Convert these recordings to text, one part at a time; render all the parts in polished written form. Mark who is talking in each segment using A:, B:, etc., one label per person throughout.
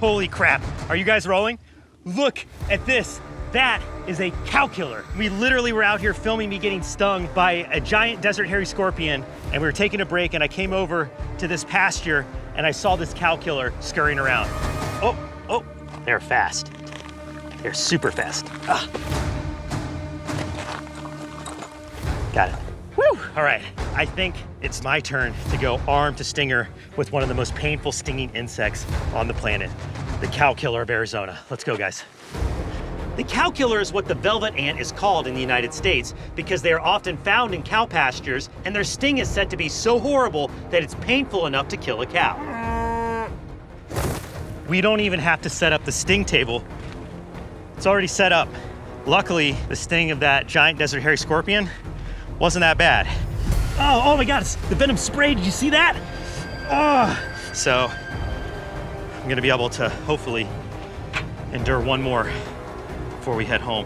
A: Holy crap, are you guys rolling? Look at this. That is a cow killer. We literally were out here filming me getting stung by a giant desert hairy scorpion, and we were taking a break, and I came over to this pasture and I saw this cow killer scurrying around. Oh, they're fast. They're super fast. Ah. Got it. Woo! All right, I think it's my turn to go arm to stinger with one of the most painful stinging insects on the planet, the cow killer of Arizona. Let's go, guys. The cow killer is what the velvet ant is called in the United States because they are often found in cow pastures, and their sting is said to be so horrible that it's painful enough to kill a cow. We don't even have to set up the sting table. It's already set up. Luckily, the sting of that giant desert hairy scorpion wasn't that bad. Oh my God, the venom spray, did you see that? Oh. So, I'm gonna be able to hopefully endure one more before we head home.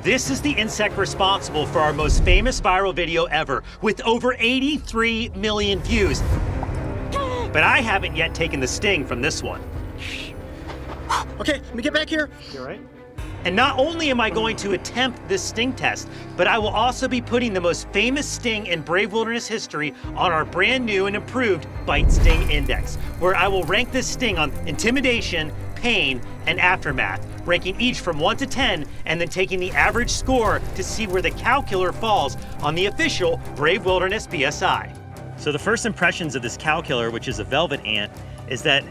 A: This is the insect responsible for our most famous viral video ever, with over 83 million views. But I haven't yet taken the sting from this one.
B: Okay, let me get back here.
A: You all right? And not only am I going to attempt this sting test, but I will also be putting the most famous sting in Brave Wilderness history on our brand new and improved Bite Sting Index, where I will rank this sting on intimidation, pain, and aftermath, ranking each from 1 to 10, and then taking the average score to see where the cow killer falls on the official Brave Wilderness BSI. So the first impressions of this cow killer, which is a velvet ant, is that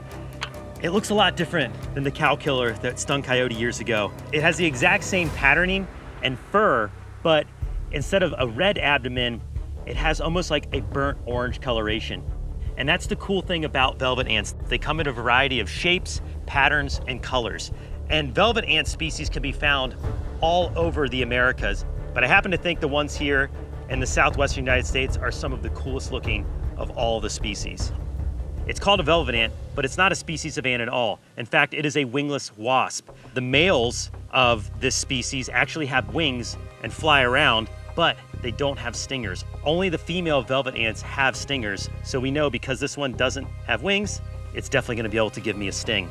A: it looks a lot different than the cow killer that stung coyote years ago. It has the exact same patterning and fur, but instead of a red abdomen, it has almost like a burnt orange coloration. And that's the cool thing about velvet ants. They come in a variety of shapes, patterns, and colors. And velvet ant species can be found all over the Americas, but I happen to think the ones here in the southwestern United States are some of the coolest looking of all the species. It's called a velvet ant, but it's not a species of ant at all. In fact, it is a wingless wasp. The males of this species actually have wings and fly around, but they don't have stingers. Only the female velvet ants have stingers, so we know because this one doesn't have wings, it's definitely gonna be able to give me a sting.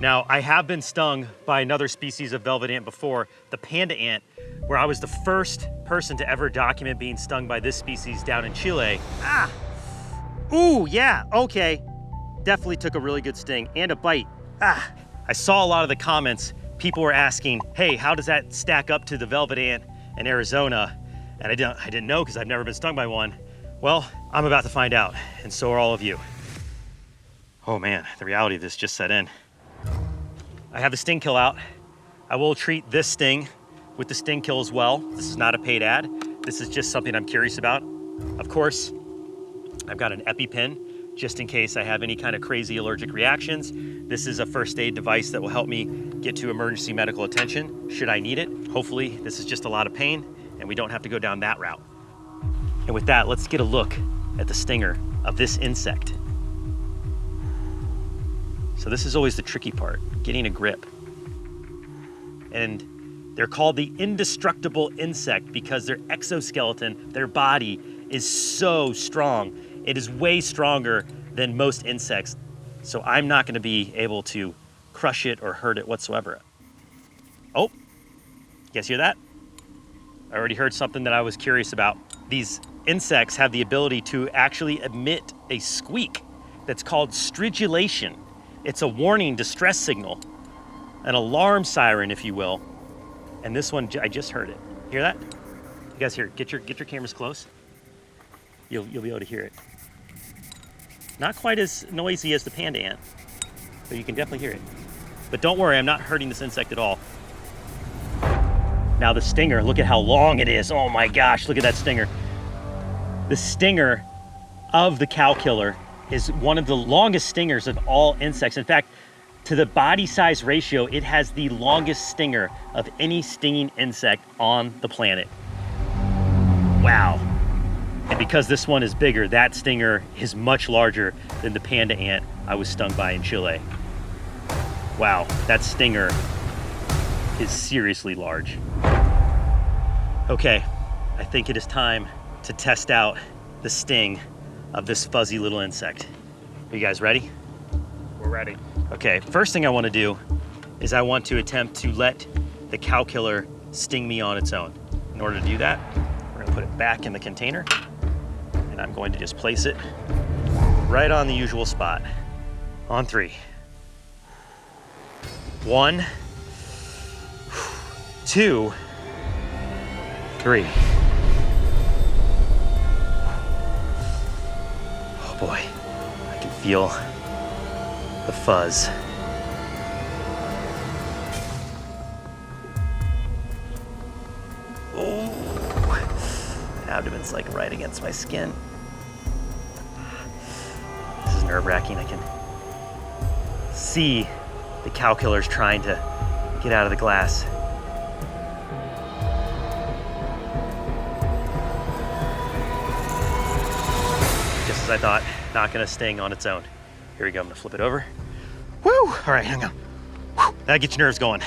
A: Now, I have been stung by another species of velvet ant before, the panda ant, where I was the first person to ever document being stung by this species down in Chile. Ah! Ooh, yeah, okay. Definitely took a really good sting and a bite. Ah! I saw a lot of the comments. People were asking, hey, how does that stack up to the velvet ant in Arizona? And I didn't know because I've never been stung by one. Well, I'm about to find out, and so are all of you. Oh man, the reality of this just set in. I have the sting kill out. I will treat this sting with the sting kill as well. This is not a paid ad. This is just something I'm curious about. Of course, I've got an EpiPen just in case I have any kind of crazy allergic reactions. This is a first aid device that will help me get to emergency medical attention should I need it. Hopefully this is just a lot of pain and we don't have to go down that route. And with that, let's get a look at the stinger of this insect. So this is always the tricky part, getting a grip. And they're called the indestructible insect because their exoskeleton, their body, is so strong. It is way stronger than most insects. So I'm not gonna be able to crush it or hurt it whatsoever. Oh, you guys hear that? I already heard something that I was curious about. These insects have the ability to actually emit a squeak that's called stridulation. It's a warning distress signal, an alarm siren, if you will. And this one, I just heard it. Hear that? You guys hear it? Get your cameras close. You'll be able to hear it. Not quite as noisy as the panda ant, but you can definitely hear it. But don't worry, I'm not hurting this insect at all. Now the stinger, look at how long it is. Oh my gosh, look at that stinger. The stinger of the cow killer is one of the longest stingers of all insects. In fact, to the body size ratio, it has the longest stinger of any stinging insect on the planet. Wow. And because this one is bigger, that stinger is much larger than the panda ant I was stung by in Chile. Wow, that stinger is seriously large. Okay, I think it is time to test out the sting of this fuzzy little insect. Are you guys ready?
B: We're ready.
A: Okay, first thing I want to do is I want to attempt to let the cow killer sting me on its own. In order to do that, we're gonna put it back in the container, and I'm going to just place it right on the usual spot. On 3. 1, 2, 3. Oh boy, I can feel the fuzz. Oh, abdomen's like right against my skin. This is nerve-wracking. I can see the cow killer's trying to get out of the glass. Just as I thought, not gonna sting on its own. Here we go, I'm gonna flip it over. Woo! All right, hang on. Whew. That'll get your nerves going.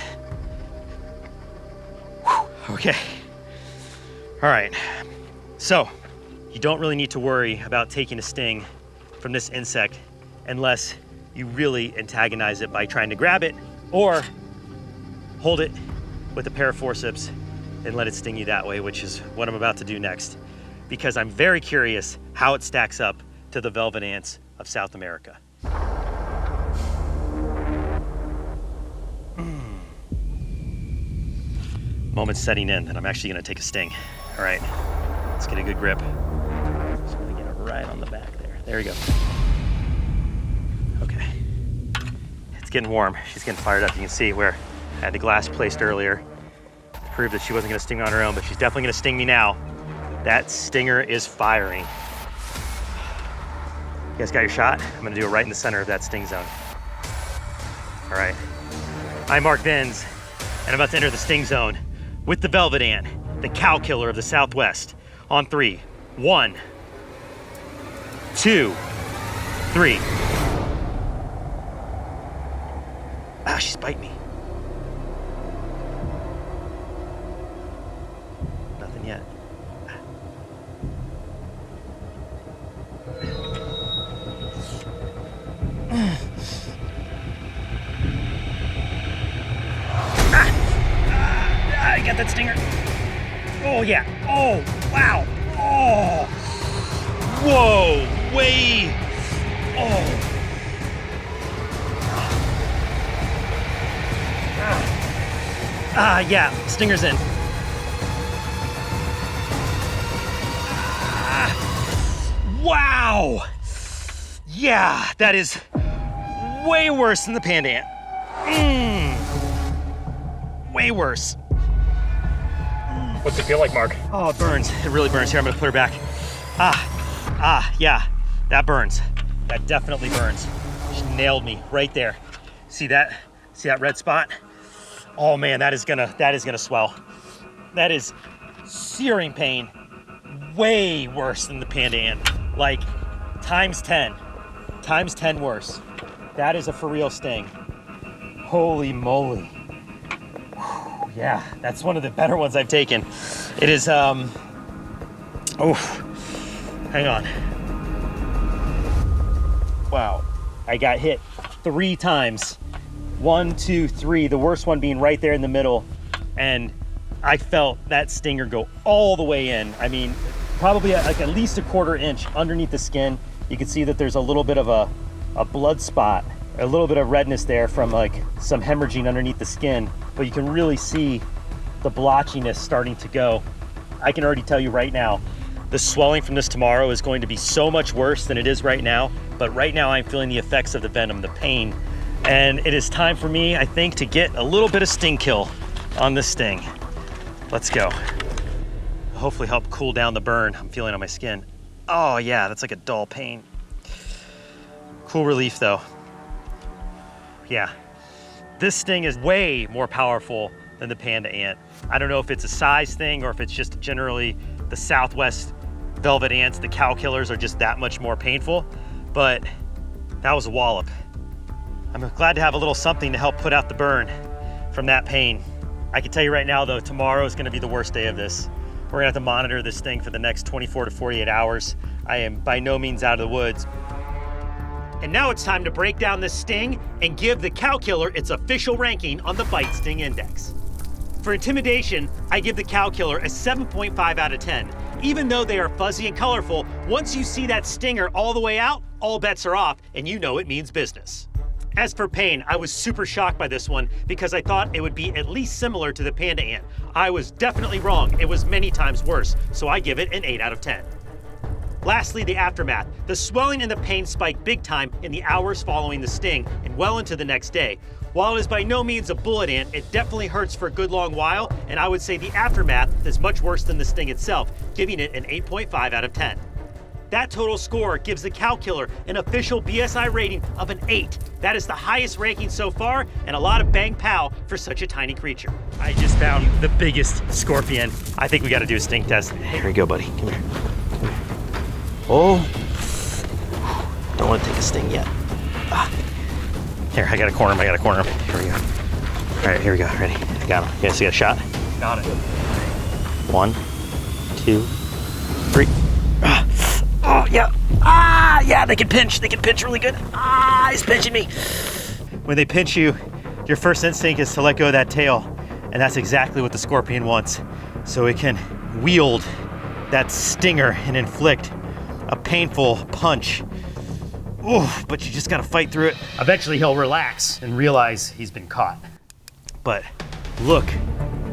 A: Whew. Okay. All right, so you don't really need to worry about taking a sting from this insect unless you really antagonize it by trying to grab it or hold it with a pair of forceps and let it sting you that way, which is what I'm about to do next, because I'm very curious how it stacks up to the velvet ants of South America. Moment's setting in and I'm actually gonna take a sting. All right, let's get a good grip. Just gonna get it right on the back there. There we go. Okay, it's getting warm. She's getting fired up. You can see where I had the glass placed earlier to prove that she wasn't gonna sting me on her own, but she's definitely gonna sting me now. That stinger is firing. You guys got your shot? I'm gonna do it right in the center of that sting zone. All right, I'm Mark Benz, and I'm about to enter the sting zone with the velvet ant, the cow killer of the Southwest. On 3, 1, 2, 3. Ah, she's biting me. Nothing yet. I got that stinger. Oh yeah. Oh, wow. Oh. Whoa, way. Oh. Yeah, stinger's in. Wow. Yeah, that is way worse than the panda ant. Way worse.
B: What's it feel like, Mark?
A: Oh, it burns. It really burns. Here, I'm gonna put her back. Yeah, that burns. That definitely burns. She nailed me right there. See that? See that red spot? Oh man, that is gonna swell. That is searing pain. Way worse than the panda ant. Like times 10 worse. That is a for real sting. Holy moly. Yeah, that's one of the better ones I've taken. It is, hang on. Wow, I got hit 3 times. 1, 2, 3, the worst one being right there in the middle. And I felt that stinger go all the way in. I mean, probably like at least a 1/4 inch underneath the skin. You can see that there's a little bit of a blood spot, a little bit of redness there from like some hemorrhaging underneath the skin, but you can really see the blotchiness starting to go. I can already tell you right now, the swelling from this tomorrow is going to be so much worse than it is right now, but right now I'm feeling the effects of the venom, the pain, and it is time for me, I think, to get a little bit of sting kill on this sting. Let's go. Hopefully help cool down the burn I'm feeling on my skin. Oh yeah, that's like a dull pain. Cool relief though. Yeah, this sting is way more powerful than the panda ant. I don't know if it's a size thing or if it's just generally the Southwest velvet ants, the cow killers are just that much more painful, but that was a wallop. I'm glad to have a little something to help put out the burn from that pain. I can tell you right now though, tomorrow is gonna be the worst day of this. We're gonna have to monitor this thing for the next 24 to 48 hours. I am by no means out of the woods. And now it's time to break down this sting and give the cow killer its official ranking on the Bite Sting Index. For intimidation, I give the cow killer a 7.5 out of 10. Even though they are fuzzy and colorful, once you see that stinger all the way out, all bets are off and you know it means business. As for pain, I was super shocked by this one because I thought it would be at least similar to the Panda Ant. I was definitely wrong. It was many times worse, so I give it an 8 out of 10. Lastly, the aftermath. The swelling and the pain spiked big time in the hours following the sting and well into the next day. While it is by no means a bullet ant, it definitely hurts for a good long while, and I would say the aftermath is much worse than the sting itself, giving it an 8.5 out of 10. That total score gives the cow killer an official BSI rating of an 8. That is the highest ranking so far, and a lot of bang pow for such a tiny creature. I just found the biggest scorpion. I think we gotta do a sting test. Here we go, buddy, come here. Oh, don't want to take a sting yet. Here, I gotta corner him, Here we go. All right, here we go, ready? I got him. You guys see a shot? Got it. 1, 2, 3. Oh, yeah. Yeah, they can pinch really good. He's pinching me. When they pinch you, your first instinct is to let go of that tail, and that's exactly what the scorpion wants. So it can wield that stinger and inflict a painful punch. Ooh, but you just gotta fight through it. Eventually he'll relax and realize he's been caught. But look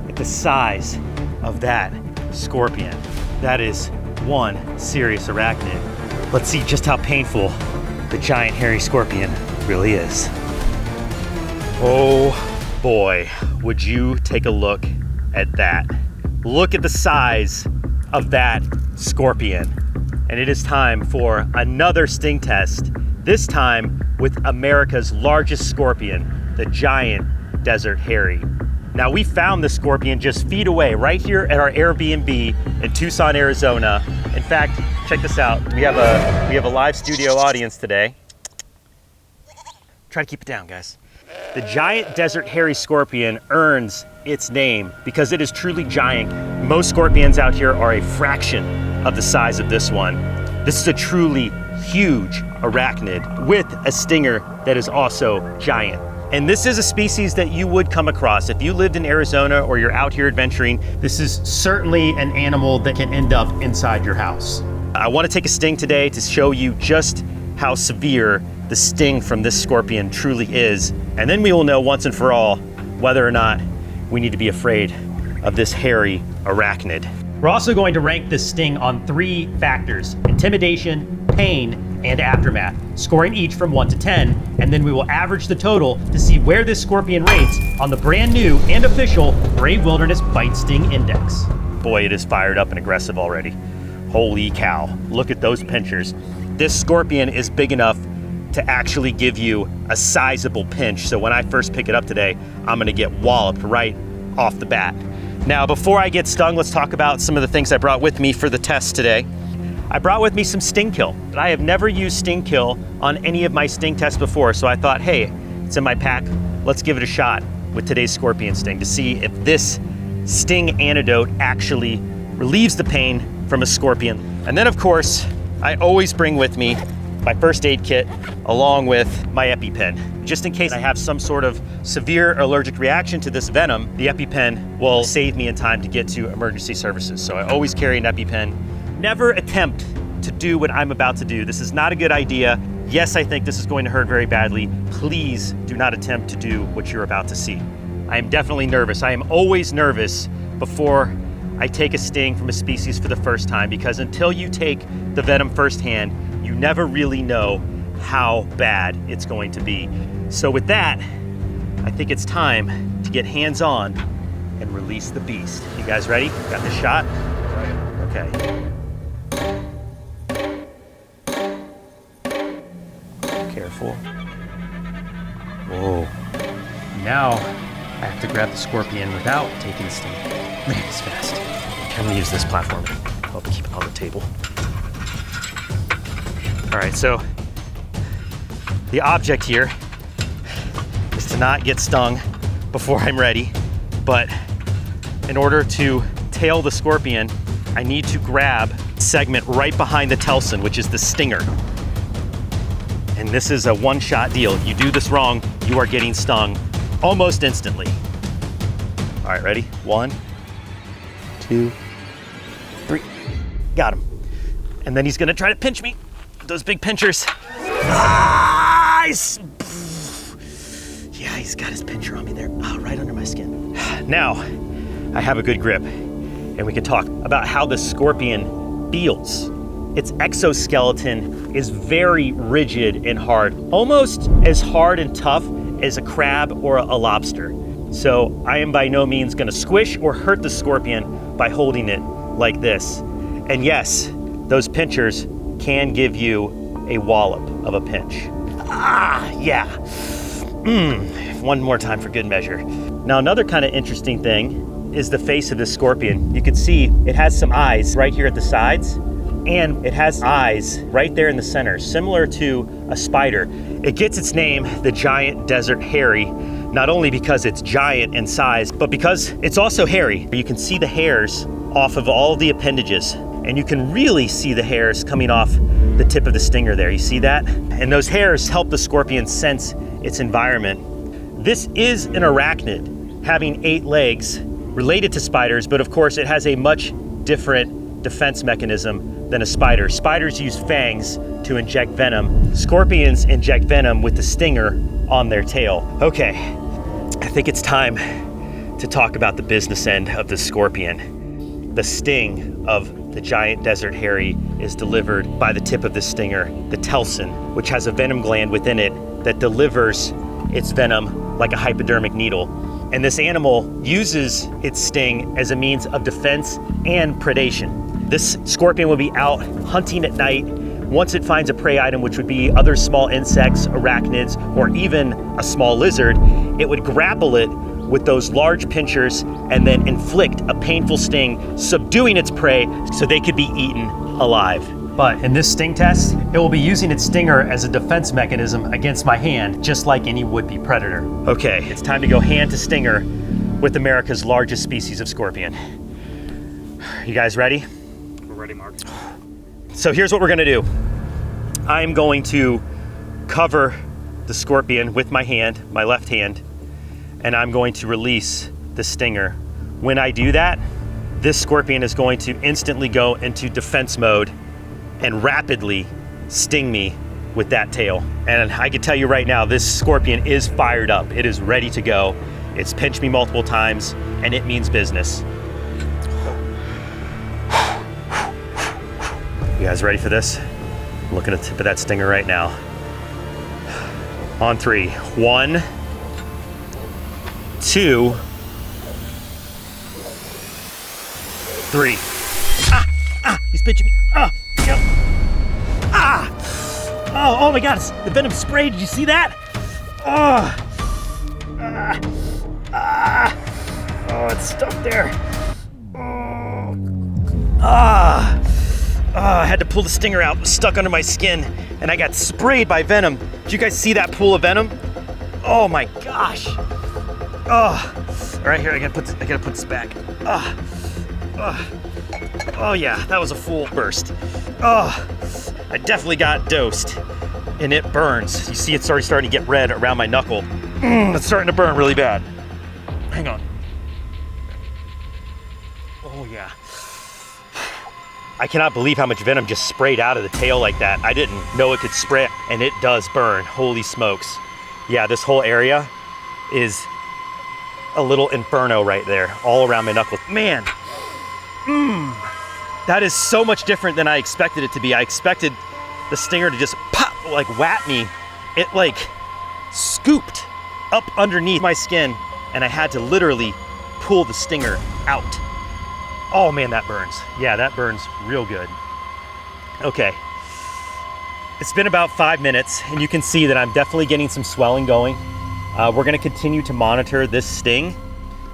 A: at the size of that scorpion. That is one serious arachnid. Let's see just how painful the giant hairy scorpion really is. Oh boy, would you take a look at that. Look at the size of that scorpion. And it is time for another sting test, this time with America's largest scorpion, the giant desert hairy. Now, we found this scorpion just feet away, right here at our Airbnb in Tucson, Arizona. In fact, check this out. We have a live studio audience today. Try to keep it down, guys. The giant desert hairy scorpion earns its name because it is truly giant. Most scorpions out here are a fraction of the size of this one. This is a truly huge arachnid with a stinger that is also giant. And this is a species that you would come across. If you lived in Arizona or you're out here adventuring, this is certainly an animal that can end up inside your house. I want to take a sting today to show you just how severe the sting from this scorpion truly is. And then we will know once and for all whether or not we need to be afraid of this hairy arachnid. We're also going to rank this sting on 3 factors: intimidation, pain, and aftermath, scoring each from 1 to 10, and then we will average the total to see where this scorpion rates on the brand new and official Brave Wilderness Bite Sting Index. Boy, it is fired up and aggressive already. Holy cow, look at those pinchers. This scorpion is big enough to actually give you a sizable pinch, so when I first pick it up today, I'm gonna get walloped right off the bat. Now, before I get stung, let's talk about some of the things I brought with me for the test today. I brought with me some Sting Kill. I have never used Sting Kill on any of my sting tests before, so I thought, hey, it's in my pack. Let's give it a shot with today's scorpion sting to see if this sting antidote actually relieves the pain from a scorpion. And then, of course, I always bring with me my first aid kit along with my EpiPen. Just in case I have some sort of severe allergic reaction to this venom, the EpiPen will save me in time to get to emergency services. So I always carry an EpiPen. Never attempt to do what I'm about to do. This is not a good idea. Yes, I think this is going to hurt very badly. Please do not attempt to do what you're about to see. I am definitely nervous. I am always nervous before I take a sting from a species for the first time, because until you take the venom firsthand, you never really know how bad it's going to be. So with that, I think it's time to get hands-on and release the beast. You guys ready? Got this shot? Okay. Careful. Whoa. Now I have to grab the scorpion without taking a sting. Man, it's fast. I'm gonna use this platform to help keep it on the table. All right, so the object here is to not get stung before I'm ready, but in order to tail the scorpion, I need to grab a segment right behind the telson, which is the stinger. And this is a one-shot deal. You do this wrong, you are getting stung almost instantly. All right, ready? 1, 2, 3. Got him. And then he's gonna try to pinch me with those big pinchers. Nice! Yeah, he's got his pincher on me there. Oh, right under my skin. Now, I have a good grip, and we can talk about how the scorpion feels. Its exoskeleton is very rigid and hard, almost as hard and tough as a crab or a lobster. So I am by no means gonna squish or hurt the scorpion by holding it like this. And yes, those pinchers can give you a wallop of a pinch. Ah, yeah. One more time for good measure. Now, another kind of interesting thing is the face of this scorpion. You can see it has some eyes right here at the sides, and it has eyes right there in the center, similar to a spider. It gets its name, the giant desert hairy, not only because it's giant in size, but because it's also hairy. You can see the hairs off of all the appendages, and you can really see the hairs coming off the tip of the stinger there. You see that? And those hairs help the scorpion sense its environment. This is an arachnid, having 8 legs, related to spiders, but of course it has a much different defense mechanism than a spider. Spiders use fangs to inject venom. Scorpions inject venom with the stinger on their tail. Okay, I think it's time to talk about the business end of the scorpion. The sting of the giant desert hairy is delivered by the tip of the stinger, the telson, which has a venom gland within it that delivers its venom like a hypodermic needle. And this animal uses its sting as a means of defense and predation. This scorpion will be out hunting at night. Once it finds a prey item, which would be other small insects, arachnids, or even a small lizard, it would grapple it with those large pinchers and then inflict a painful sting, subduing its prey so they could be eaten alive. But in this sting test, it will be using its stinger as a defense mechanism against my hand, just like any would-be predator. Okay, it's time to go hand to stinger with America's largest species of scorpion. You guys ready?
B: We're ready, Mark.
A: So here's what we're gonna do. I'm going to cover the scorpion with my hand, my left hand, and I'm going to release the stinger. When I do that, this scorpion is going to instantly go into defense mode and rapidly sting me with that tail. And I can tell you right now, this scorpion is fired up. It is ready to go. It's pinched me multiple times, and it means business. You guys ready for this? I'm looking at the tip of that stinger right now. On 3. 1, 2, 3. He's pinching me. Yep. Oh my God, the venom spray, did you see that? Oh, it's stuck there. I had to pull the stinger out, it was stuck under my skin, and I got sprayed by venom. Did you guys see that pool of venom? Oh my gosh. All right, here, I gotta put this back. Oh yeah, that was a full burst. I definitely got dosed, and it burns. You see it's already starting to get red around my knuckle. It's starting to burn really bad. Hang on. Oh yeah. I cannot believe how much venom just sprayed out of the tail like that. I didn't know it could spray, and it does burn. Holy smokes. Yeah, this whole area is a little inferno right there, all around my knuckle. Man, that is so much different than I expected it to be. I expected the stinger to just pop, like whap me. It like scooped up underneath my skin, and I had to literally pull the stinger out. Oh man, that burns. Yeah, that burns real good. Okay, it's been about 5 minutes, and you can see that I'm definitely getting some swelling going. We're gonna continue to monitor this sting,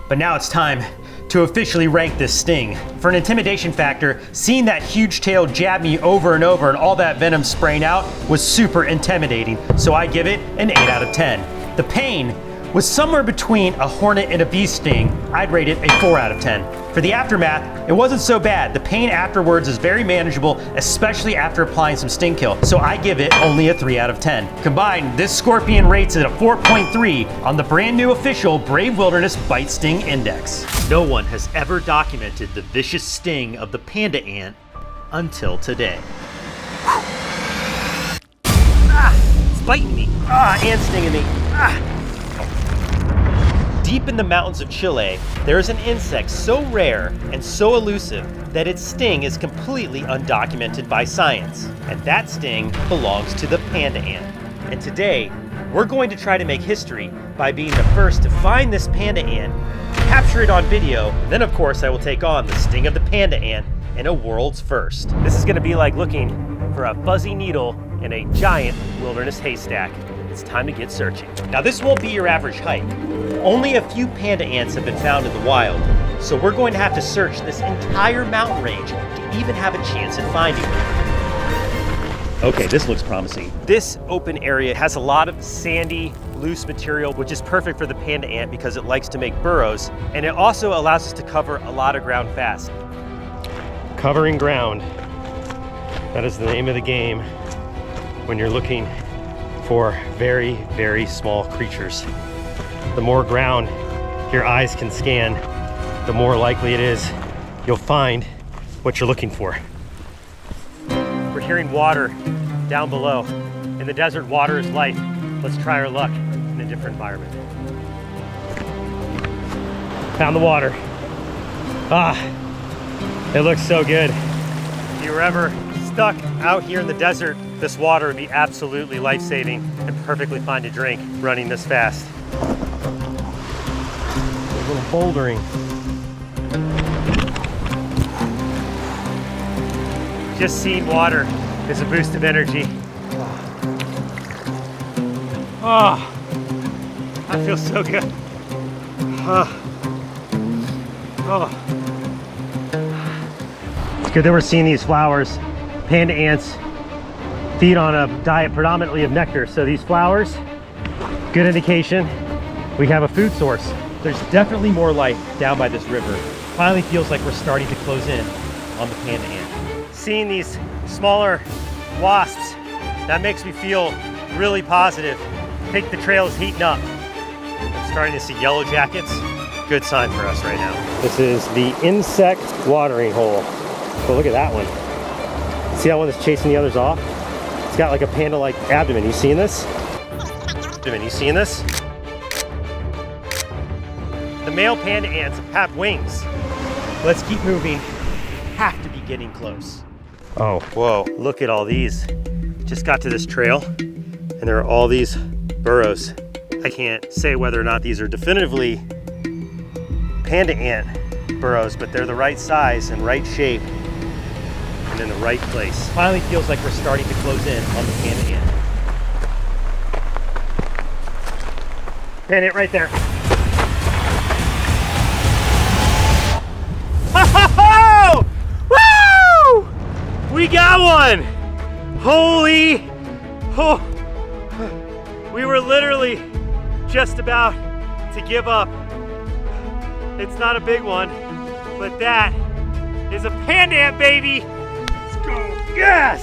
A: but now it's time to officially rank this sting. For an intimidation factor, seeing that huge tail jab me over and over and all that venom spraying out was super intimidating, so I give it an 8 out of 10. The pain With somewhere between a hornet and a bee sting, I'd rate it a 4 out of 10. For the aftermath, it wasn't so bad. The pain afterwards is very manageable, especially after applying some sting kill. So I give it only a 3 out of 10. Combined, this scorpion rates it a 4.3 on the brand new official Brave Wilderness Bite Sting Index. No one has ever documented the vicious sting of the panda ant until today. It's biting me. And stinging me. Deep in the mountains of Chile, there is an insect so rare and so elusive that its sting is completely undocumented by science. And that sting belongs to the panda ant. And today, we're going to try to make history by being the first to find this panda ant, capture it on video, then of course I will take on the sting of the panda ant in a world's first. This is gonna be like looking for a fuzzy needle in a giant wilderness haystack. It's time to get searching. Now this won't be your average hike. Only a few panda ants have been found in the wild, so we're going to have to search this entire mountain range to even have a chance at finding one. Okay, this looks promising. This open area has a lot of sandy, loose material, which is perfect for the panda ant because it likes to make burrows, and it also allows us to cover a lot of ground fast. Covering ground. That is the name of the game when you're looking for very, very small creatures. The more ground your eyes can scan, the more likely it is you'll find what you're looking for. We're hearing water down below. In the desert, water is life. Let's try our luck in a different environment. Found the water. It looks so good. If you were ever stuck out here in the desert, this water would be absolutely life-saving and perfectly fine to drink running this fast. A little bouldering. Just seeing water is a boost of energy. I feel so good. It's good that we're seeing these flowers. Panda ants feed on a diet predominantly of nectar, so these flowers, good indication we have a food source. There's definitely more life down by this river. Finally feels like we're starting to close in on the panda ant. Seeing these smaller wasps, that makes me feel really positive. I think the trail is heating up. I'm starting to see yellow jackets. Good sign for us right now. This is the insect watering hole. But look at that one. See that one that's chasing the others off? It's got like a panda-like abdomen. You seeing this? You seeing this? The male panda ants have wings. Let's keep moving. Have to be getting close. Oh, whoa, look at all these. Just got to this trail and there are all these burrows. I can't say whether or not these are definitively panda ant burrows, but they're the right size and right shape and in the right place. Finally feels like we're starting to close in on the panda ant. Panda ant right there. Ho-ho-ho! Woo! We got one! Holy! Oh! We were literally just about to give up. It's not a big one, but that is a panda ant, baby! Let's go! Yes!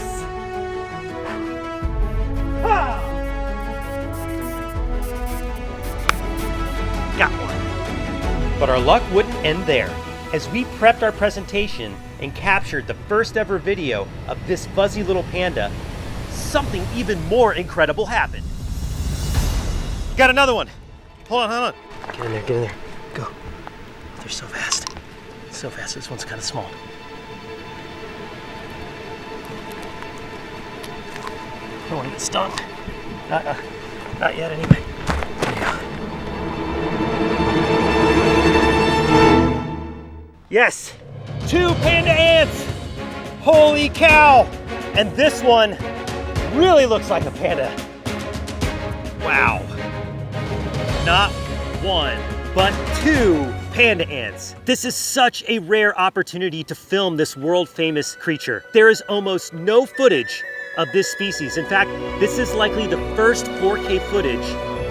A: Ah! Got one. But our luck wouldn't end there. As we prepped our presentation and captured the first ever video of this fuzzy little panda, something even more incredible happened. Got another one. Hold on. Get in there, go. They're so fast. So fast, this one's kind of small. I don't want to get stung. Not yet anyway. Yes, 2 panda ants. Holy cow. And this one really looks like a panda. Wow. Not 1, but 2 panda ants. This is such a rare opportunity to film this world famous creature. There is almost no footage of this species. In fact, this is likely the first 4K footage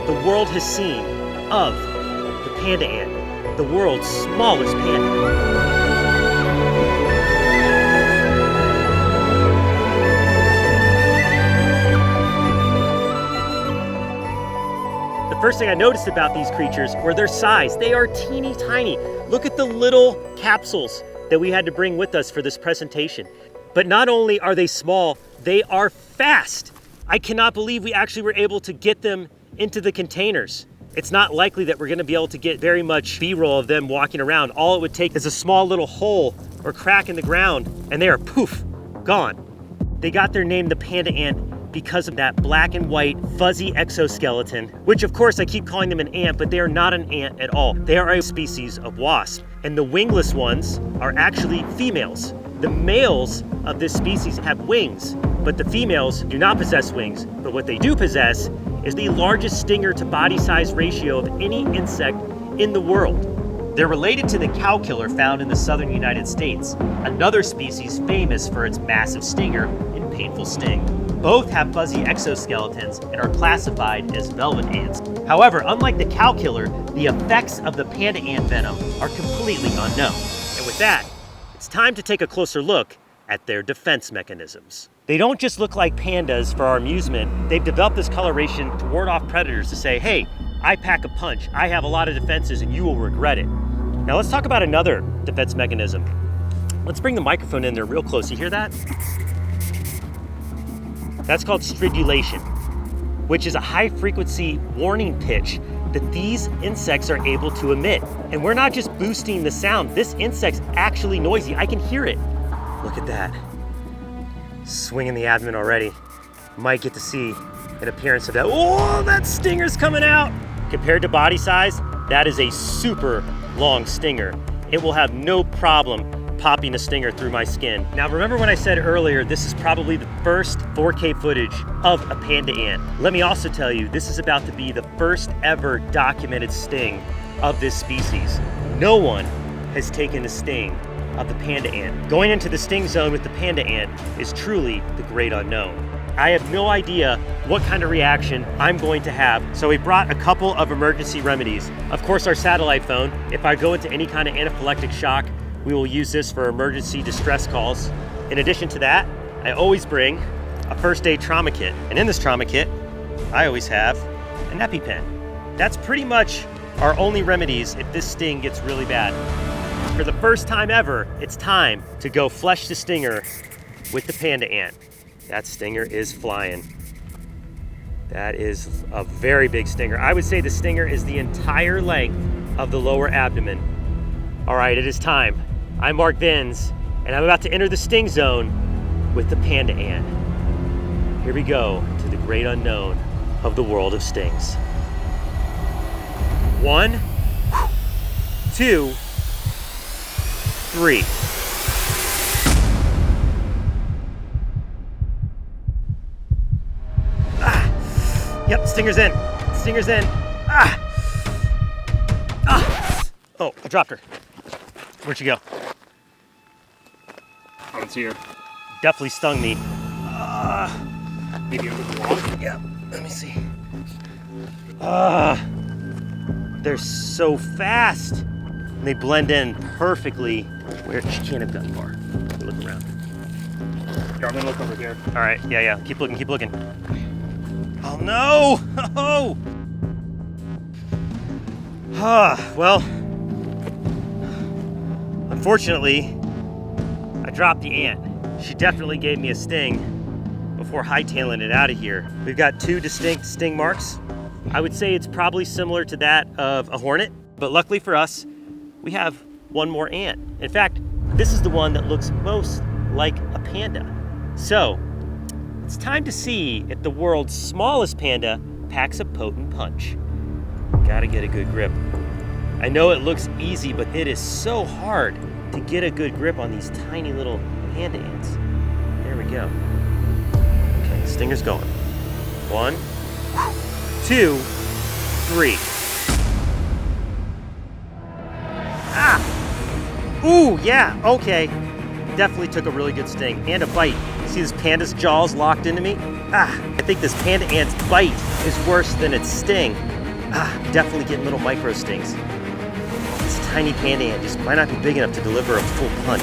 A: the world has seen of the panda ant, the world's smallest panda. The first thing I noticed about these creatures were their size. They are teeny tiny. Look at the little capsules that we had to bring with us for this presentation. But not only are they small, they are fast. I cannot believe we actually were able to get them into the containers. It's not likely that we're gonna be able to get very much B-roll of them walking around. All it would take is a small little hole or crack in the ground, and they are poof, gone. They got their name, the panda ant, because of that black and white fuzzy exoskeleton, which of course I keep calling them an ant, but they are not an ant at all. They are a species of wasp, and the wingless ones are actually females. The males of this species have wings, but the females do not possess wings. But what they do possess is the largest stinger to body size ratio of any insect in the world. They're related to the cow killer found in the southern United States, another species famous for its massive stinger and painful sting. Both have fuzzy exoskeletons and are classified as velvet ants. However, unlike the cow killer, the effects of the panda ant venom are completely unknown. And with that, it's time to take a closer look at their defense mechanisms. They don't just look like pandas for our amusement. They've developed this coloration to ward off predators to say, hey, I pack a punch, I have a lot of defenses, and you will regret it. Now let's talk about another defense mechanism. Let's bring the microphone in there real close. You hear that? That's called stridulation, which is a high frequency warning pitch that these insects are able to emit. And we're not just boosting the sound. This insect's actually noisy. I can hear it. Look at that. Swinging the abdomen already. Might get to see an appearance of that. Oh, that stinger's coming out. Compared to body size, that is a super long stinger. It will have no problem popping a stinger through my skin. Now remember when I said earlier, this is probably the first 4K footage of a panda ant. Let me also tell you, this is about to be the first ever documented sting of this species. No one has taken the sting of the panda ant. Going into the sting zone with the panda ant is truly the great unknown. I have no idea what kind of reaction I'm going to have, so we brought a couple of emergency remedies. Of course, our satellite phone. If I go into any kind of anaphylactic shock, we will use this for emergency distress calls. In addition to that, I always bring a first aid trauma kit. And in this trauma kit, I always have an EpiPen. That's pretty much our only remedies if this sting gets really bad. For the first time ever, it's time to go flesh the stinger with the panda ant. That stinger is flying. That is a very big stinger. I would say the stinger is the entire length of the lower abdomen. All right, it is time. I'm Mark Vins, and I'm about to enter the sting zone with the panda ant. Here we go to the great unknown of the world of stings. 1, 2, 3. Yep, stinger's in. Stinger's in. Oh, I dropped her. Where'd she go?
B: Oh, it's here.
A: Definitely stung me.
B: Maybe a little long.
A: Yeah, let me see. They're so fast. And they blend in perfectly where she can't have gotten far. Look around.
B: Here, I'm gonna look over here.
A: All right, yeah. Keep looking, keep looking. Oh no! Oh! Well, unfortunately, I dropped the ant. She definitely gave me a sting before hightailing it out of here. We've got 2 distinct sting marks. I would say it's probably similar to that of a hornet, but luckily for us, we have one more ant. In fact, this is the one that looks most like a panda. So, it's time to see if the world's smallest panda packs a potent punch. Gotta get a good grip. I know it looks easy, but it is so hard to get a good grip on these tiny little panda ants. There we go. Okay, the stinger's going. 1, 2, 3. Ooh, yeah, okay. Definitely took a really good sting and a bite. See this panda's jaws locked into me? I think this panda ant's bite is worse than its sting.
C: Definitely getting little micro stings. This tiny panda ant just might not be big enough to deliver a full punch.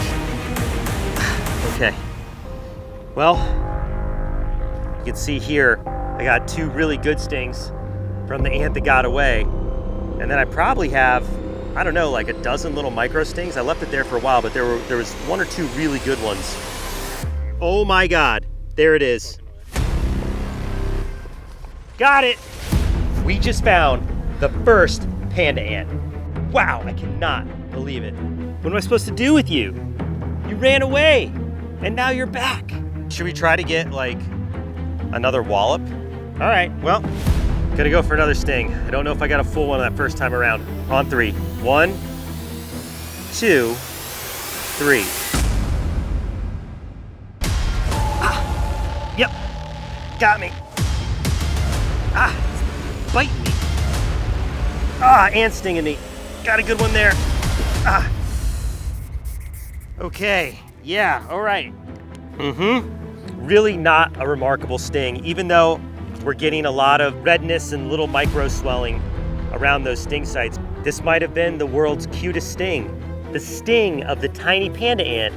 C: Okay. Well, you can see here, I got 2 really good stings from the ant that got away. And then I probably have, I don't know, like a dozen little micro stings. I left it there for a while, but there was 1 or 2 really good ones. Oh my God, there it is. Got it. We just found the first panda ant. Wow, I cannot believe it. What am I supposed to do with you? You ran away, and now you're back. Should we try to get like another wallop? All right, well, gonna go for another sting. I don't know if I got a full one that first time around. On 3. 1, 2, 3. Yep, got me. It's biting me. Ant stinging me. Got a good one there. Okay, yeah, all right. Really not a remarkable sting, even though we're getting a lot of redness and little micro swelling around those sting sites. This might have been the world's cutest sting. The sting of the tiny panda ant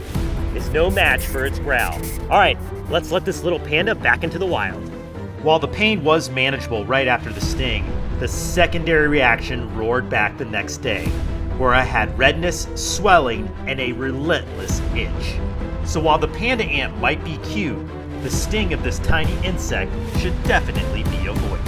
C: is no match for its growl. All right, let's let this little panda back into the wild.
A: While the pain was manageable right after the sting, the secondary reaction roared back the next day, where I had redness, swelling, and a relentless itch. So while the panda ant might be cute, the sting of this tiny insect should definitely be avoided.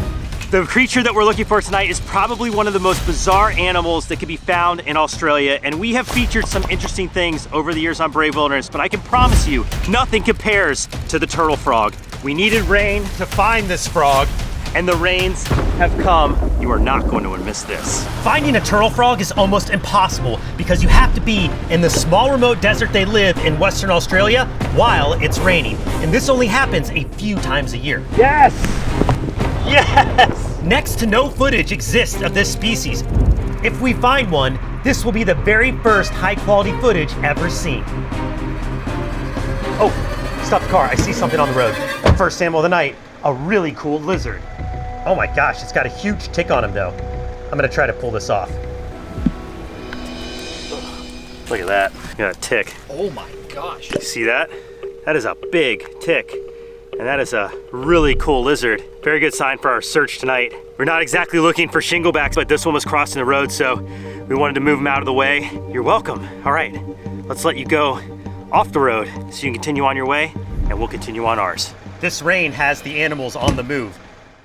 A: The creature that we're looking for tonight is probably one of the most bizarre animals that can be found in Australia, and we have featured some interesting things over the years on Brave Wilderness, but I can promise you, nothing compares to the turtle frog. We needed rain to find this frog, and the rains have come. You are not going to miss this. Finding a turtle frog is almost impossible because you have to be in the small remote desert they live in Western Australia while it's raining. And this only happens a few times a year.
C: Yes!
A: Yes! Next to no footage exists of this species. If we find one, this will be the very first high quality footage ever seen. Oh, stop the car, I see something on the road. First animal of the night, a really cool lizard. Oh my gosh, it's got a huge tick on him though. I'm gonna try to pull this off. Look at that, got a tick.
B: Oh my gosh.
A: You see that? That is a big tick. And that is a really cool lizard. Very good sign for our search tonight. We're not exactly looking for shinglebacks, but this one was crossing the road, so we wanted to move him out of the way. You're welcome. All right, let's let you go off the road so you can continue on your way, and we'll continue on ours. This rain has the animals on the move.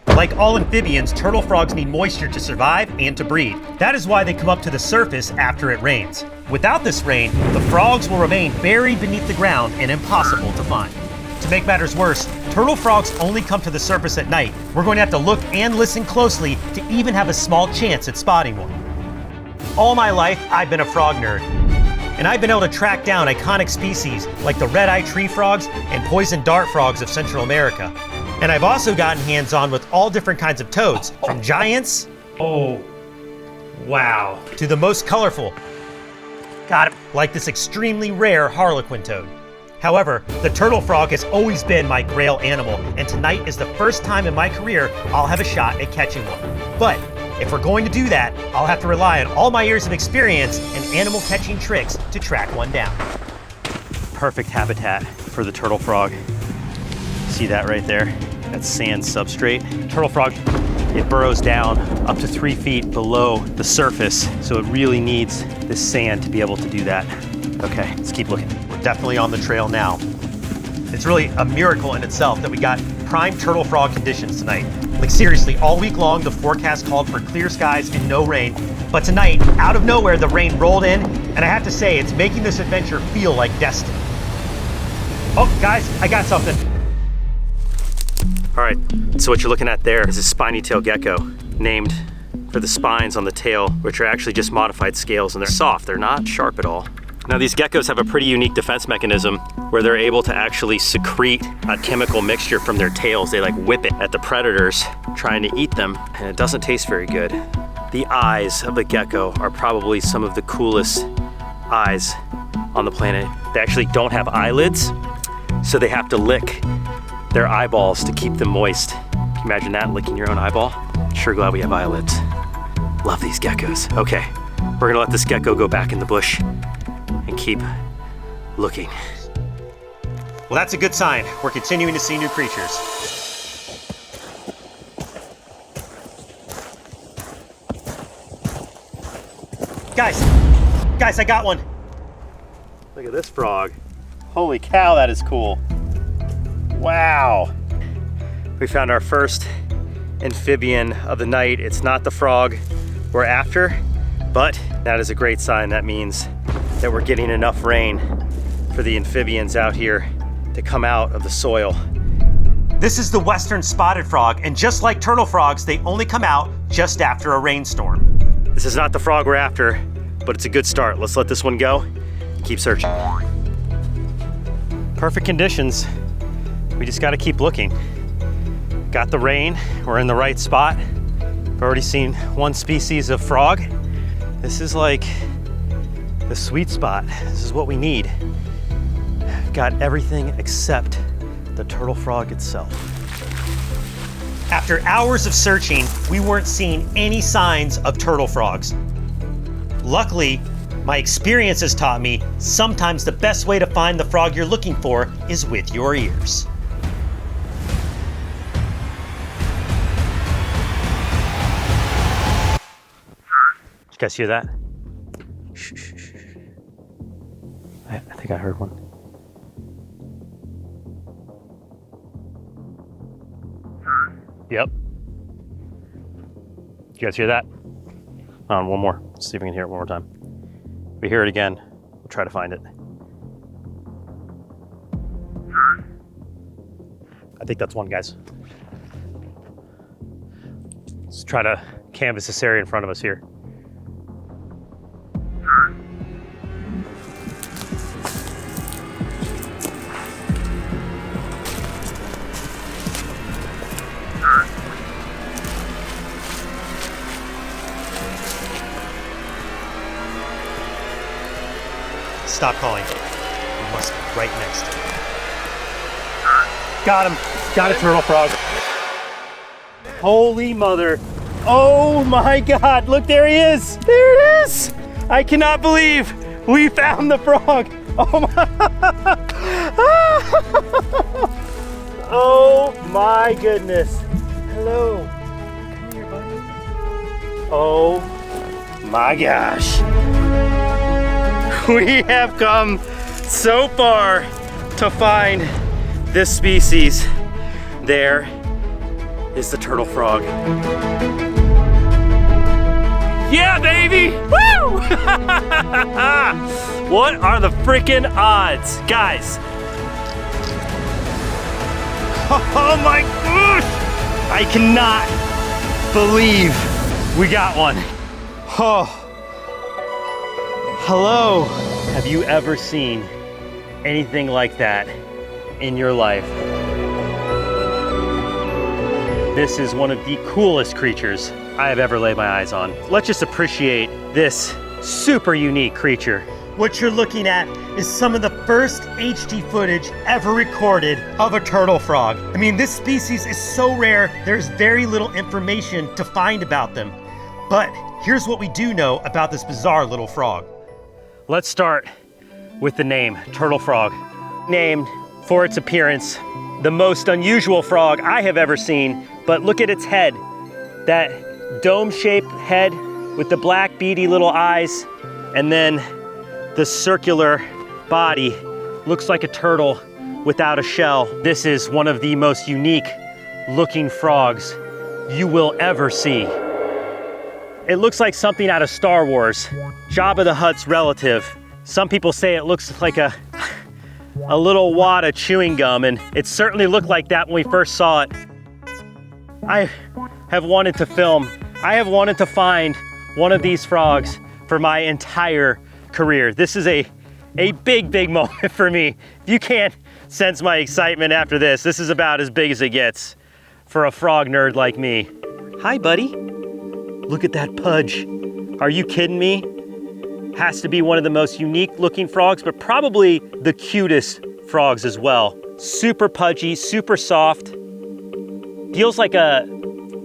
A: Like all amphibians, turtle frogs need moisture to survive and to breed. That is why they come up to the surface after it rains. Without this rain, the frogs will remain buried beneath the ground and impossible to find. To make matters worse, turtle frogs only come to the surface at night. We're going to have to look and listen closely to even have a small chance at spotting one. All my life, I've been a frog nerd. And I've been able to track down iconic species like the red-eyed tree frogs and poison dart frogs of Central America. And I've also gotten hands-on with all different kinds of toads, from giants, oh, wow, to the most colorful, got it, like this extremely rare harlequin toad. However, the turtle frog has always been my grail animal, and tonight is the first time in my career I'll have a shot at catching one. But if we're going to do that, I'll have to rely on all my years of experience and animal catching tricks to track one down. Perfect habitat for the turtle frog. See that right there? That sand substrate. Turtle frog, it burrows down up to 3 feet below the surface, so it really needs this sand to be able to do that. Okay, let's keep looking. We're definitely on the trail now. It's really a miracle in itself that we got prime turtle frog conditions tonight. Like seriously, all week long, the forecast called for clear skies and no rain. But tonight, out of nowhere, the rain rolled in, and I have to say, it's making this adventure feel like destiny. Oh, guys, I got something. All right, so what you're looking at there is a spiny tail gecko, named for the spines on the tail, which are actually just modified scales, and they're soft, they're not sharp at all. Now these geckos have a pretty unique defense mechanism where they're able to actually secrete a chemical mixture from their tails. They like whip it at the predators trying to eat them, and it doesn't taste very good. The eyes of the gecko are probably some of the coolest eyes on the planet. They actually don't have eyelids, so they have to lick their eyeballs to keep them moist. Can you imagine that, licking your own eyeball? Sure glad we have eyelids.
C: Love these geckos. Okay, we're gonna let this gecko go back in the bush and keep looking.
A: Well, that's a good sign. We're continuing to see new creatures. Guys, I got one.
C: Look at this frog. Holy cow, that is cool. Wow. We found our first amphibian of the night. It's not the frog we're after, but that is a great sign. That means that we're getting enough rain for the amphibians out here to come out of the soil.
A: This is the western spotted frog, and just like turtle frogs, they only come out just after a rainstorm.
C: This is not the frog we're after, but it's a good start. Let's let this one go. Keep searching. Perfect conditions. We just gotta keep looking. Got the rain, we're in the right spot. We've already seen one species of frog. This is like the sweet spot. This is what we need. Got everything except the turtle frog itself.
A: After hours of searching, we weren't seeing any signs of turtle frogs. Luckily, my experience has taught me sometimes the best way to find the frog you're looking for is with your ears.
C: Did you guys hear that? Shh, shh, shh. I think I heard one. Yep. Did you guys hear that? One more. Let's see if we can hear it one more time. If we hear it again, we'll try to find it. I think that's one, guys. Let's try to canvas this area in front of us here.
A: Stop calling. We must be right next to him.
C: Got him. Got a turtle frog. Holy mother. Oh my God. Look, there he is. There it is. I cannot believe we found the frog. Oh my. Oh my goodness. Hello. Come here, buddy. Oh my gosh. We have come so far to find this species. There is the turtle frog. Yeah, baby! Woo! What are the freaking odds? Guys. Oh my gosh! I cannot believe we got one. Oh. Hello. Have you ever seen anything like that in your life? This is one of the coolest creatures I have ever laid my eyes on. Let's just appreciate this super unique creature.
A: What you're looking at is some of the first HD footage ever recorded of a turtle frog. I mean, this species is so rare, there's very little information to find about them. But here's what we do know about this bizarre little frog.
C: Let's start with the name, turtle frog. Named for its appearance, the most unusual frog I have ever seen, but look at its head. That dome-shaped head with the black beady little eyes, and then the circular body looks like a turtle without a shell. This is one of the most unique looking frogs you will ever see. It looks like something out of Star Wars, Jabba the Hutt's relative. Some people say it looks like a little wad of chewing gum, and it certainly looked like that when we first saw it. I have wanted to film, I have wanted to find one of these frogs for my entire career. This is a big, big moment for me. If you can't sense my excitement after this is about as big as it gets for a frog nerd like me. Hi, buddy. Look at that pudge. Are you kidding me? Has to be one of the most unique looking frogs, but probably the cutest frogs as well. Super pudgy, super soft. Feels like a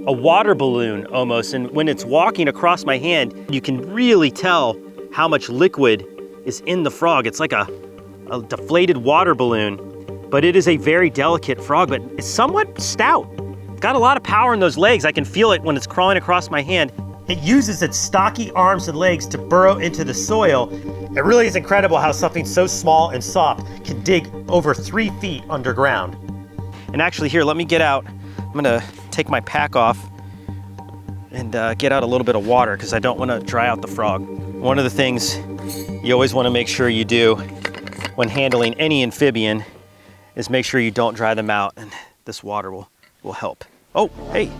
C: a water balloon almost. And when it's walking across my hand, you can really tell how much liquid is in the frog. It's like a deflated water balloon, but it is a very delicate frog, but it's somewhat stout. It's got a lot of power in those legs. I can feel it when it's crawling across my hand. It uses its stocky arms and legs to burrow into the soil. It really is incredible how something so small and soft can dig over 3 feet underground. And actually here, let me get out. I'm gonna take my pack off and get out a little bit of water because I don't wanna dry out the frog. One of the things you always wanna make sure you do when handling any amphibian is make sure you don't dry them out, and this water will help. Oh, hey,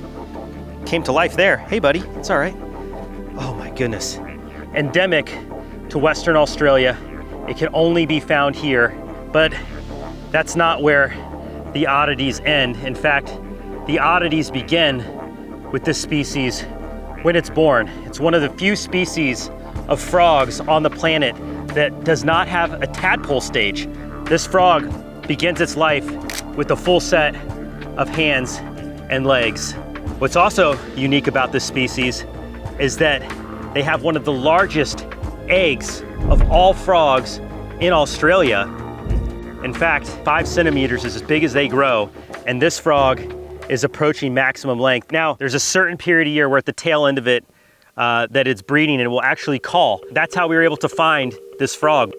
C: came to life there. Hey buddy, it's all right. Oh my goodness. Endemic to Western Australia. It can only be found here, but that's not where the oddities end. In fact, the oddities begin with this species when it's born. It's one of the few species of frogs on the planet that does not have a tadpole stage. This frog begins its life with a full set of hands and legs. What's also unique about this species is that they have one of the largest eggs of all frogs in Australia. In fact, 5 centimeters is as big as they grow, and this frog is approaching maximum length. Now, there's a certain period of year where at the tail end of it that it's breeding and will actually call. That's how we were able to find this frog.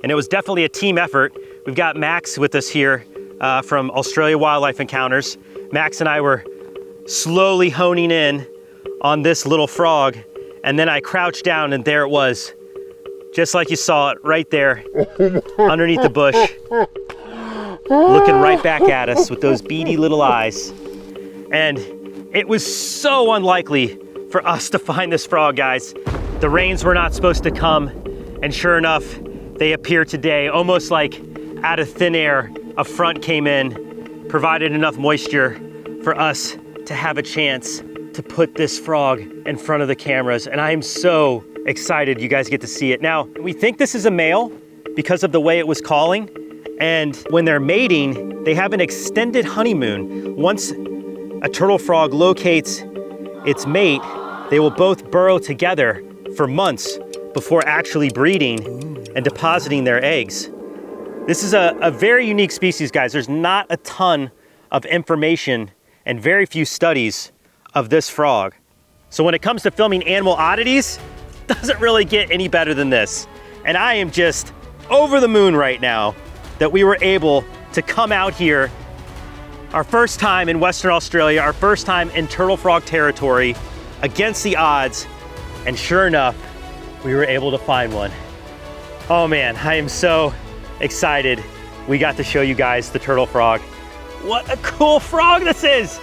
C: And it was definitely a team effort. We've got Max with us here from Australia Wildlife Encounters. Max and I were slowly honing in on this little frog, and then I crouched down and there it was, just like you saw it right there underneath the bush, looking right back at us with those beady little eyes. And it was so unlikely for us to find this frog, guys. The rains were not supposed to come, and sure enough, they appear today, almost like out of thin air. A front came in, provided enough moisture for us to have a chance to put this frog in front of the cameras. And I am so excited you guys get to see it. Now, we think this is a male because of the way it was calling. And when they're mating, they have an extended honeymoon. Once a turtle frog locates its mate, they will both burrow together for months before actually breeding and depositing their eggs. This is a very unique species, guys. There's not a ton of information and very few studies of this frog. So when it comes to filming animal oddities, it doesn't really get any better than this. And I am just over the moon right now that we were able to come out here, our first time in Western Australia, our first time in turtle frog territory, against the odds, and sure enough, we were able to find one. Oh man, I am so excited we got to show you guys the turtle frog. What a cool frog this is!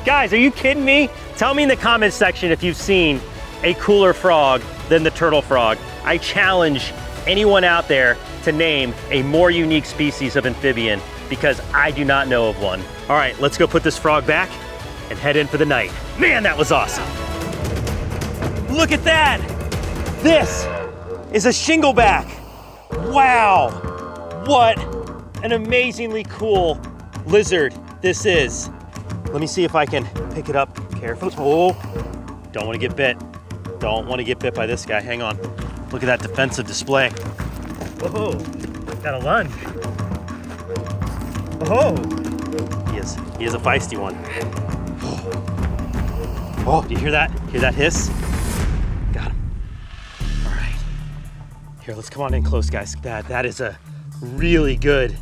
C: Guys, are you kidding me? Tell me in the comments section if you've seen a cooler frog than the turtle frog. I challenge anyone out there to name a more unique species of amphibian because I do not know of one. All right, let's go put this frog back and head in for the night. Man, that was awesome. Look at that. This is a shingleback. Wow, what an amazingly cool lizard this is. Let me see if I can pick it up carefully. Oh, don't want to get bit. Don't want to get bit by this guy. Hang on. Look at that defensive display. Whoa, got a lunge. Oh, he is a feisty one. Oh, do you hear that? Hear that hiss? Got him. All right. Here, let's come on in close, guys. That is a really good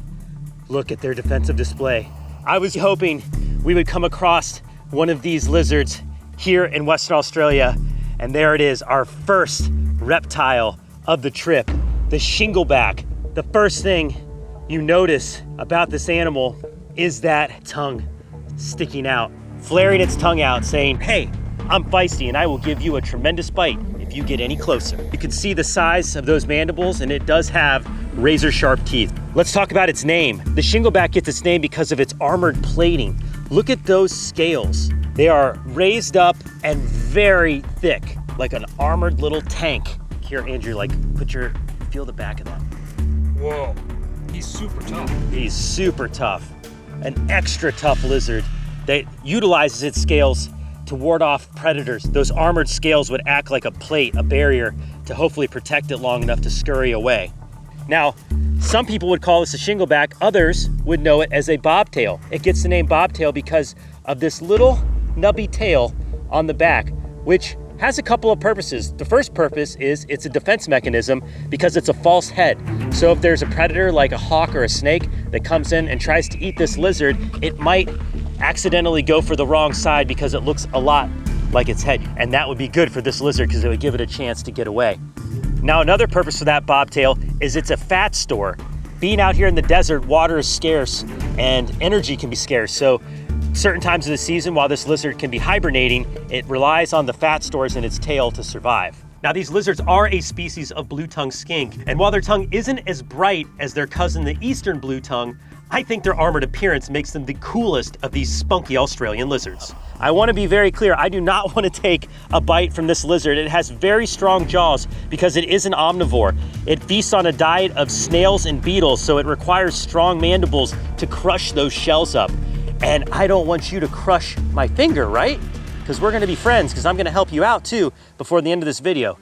C: look at their defensive display. I was hoping we would come across one of these lizards here in Western Australia, and there it is, our first reptile of the trip, the shingleback. The first thing you notice about this animal is that tongue sticking out, flaring its tongue out, saying, hey, I'm feisty and I will give you a tremendous bite if you get any closer. You can see the size of those mandibles, and it does have razor sharp teeth. Let's talk about its name. The shingleback gets its name because of its armored plating. Look at those scales. They are raised up and very thick, like an armored little tank. Here, Andrew, feel the back of that.
B: Whoa, he's super tough.
C: He's super tough. An extra tough lizard. that utilizes its scales to ward off predators. Those armored scales would act like a plate, a barrier, to hopefully protect it long enough to scurry away. Now, some people would call this a shingleback, others would know it as a bobtail. It gets the name bobtail because of this little nubby tail on the back, which has a couple of purposes. The first purpose is it's a defense mechanism because it's a false head. So if there's a predator like a hawk or a snake that comes in and tries to eat this lizard, it might accidentally go for the wrong side because it looks a lot like its head. And that would be good for this lizard because it would give it a chance to get away. Now, another purpose for that bobtail is it's a fat store. Being out here in the desert, water is scarce and energy can be scarce. So certain times of the season, while this lizard can be hibernating, it relies on the fat stores in its tail to survive. Now, these lizards are a species of blue-tongued skink, and while their tongue isn't as bright as their cousin, the eastern blue tongue, I think their armored appearance makes them the coolest of these spunky Australian lizards. I want to be very clear, I do not want to take a bite from this lizard. It has very strong jaws because it is an omnivore. It feasts on a diet of snails and beetles, so it requires strong mandibles to crush those shells up. And I don't want you to crush my finger, right? Because we're going to be friends, because I'm going to help you out too before the end of this video.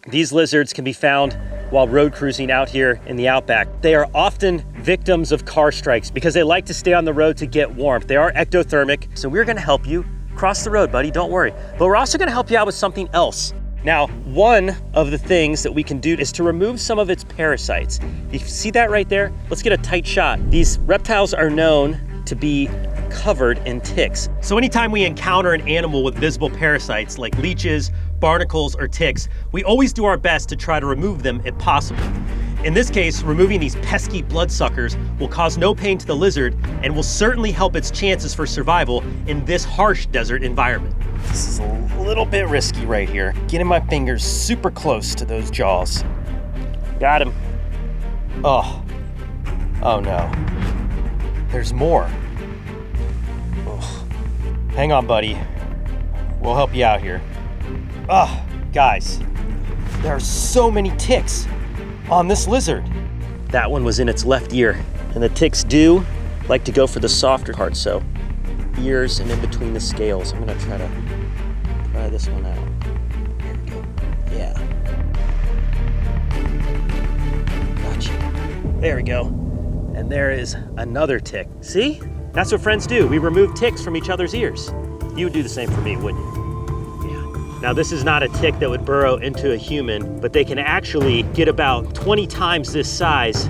C: These lizards can be found while road cruising out here in the outback. They are often victims of car strikes because they like to stay on the road to get warmth. They are ectothermic, so we're going to help you cross the road, buddy, don't worry. But we're also going to help you out with something else. Now, one of the things that we can do is to remove some of its parasites. You see that right there? Let's get a tight shot. These reptiles are known to be covered in ticks. So anytime we encounter an animal with visible parasites like leeches, barnacles, or ticks, we always do our best to try to remove them if possible. In this case, removing these pesky bloodsuckers will cause no pain to the lizard and will certainly help its chances for survival in this harsh desert environment. This is a little bit risky right here. Getting my fingers super close to those jaws. Got him. Oh no. There's more. Oh. Hang on, buddy. We'll help you out here. Oh, guys, there are so many ticks on this lizard. That one was in its left ear, and the ticks do like to go for the softer part, so ears and in between the scales. I'm gonna try this one out. Here we go. Yeah. Gotcha. There we go. And there is another tick. See? That's what friends do. We remove ticks from each other's ears. You would do the same for me, wouldn't you? Now, this is not a tick that would burrow into a human, but they can actually get about 20 times this size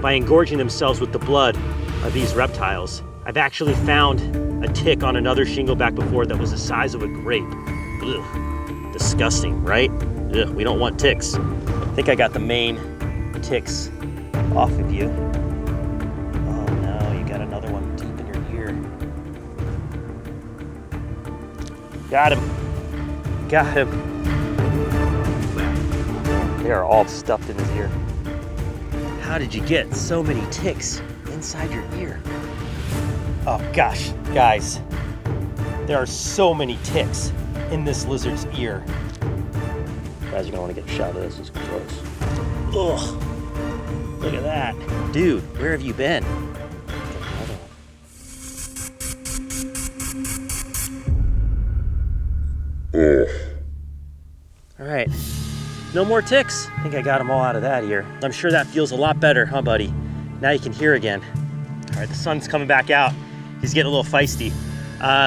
C: by engorging themselves with the blood of these reptiles. I've actually found a tick on another shingleback before that was the size of a grape. Ugh, disgusting, right? Ugh, we don't want ticks. I think I got the main ticks off of you. Oh no, you got another one deep in your ear. Got him. Got him. They are all stuffed in his ear. How did you get so many ticks inside your ear? Oh gosh, guys. There are so many ticks in this lizard's ear. Guys, you're gonna wanna get a shot of this, it's close. Ugh, look at that. Dude, where have you been? All right, no more ticks. I think I got them all out of that ear. I'm sure that feels a lot better, huh, buddy? Now you can hear again. All right, the sun's coming back out. He's getting a little feisty.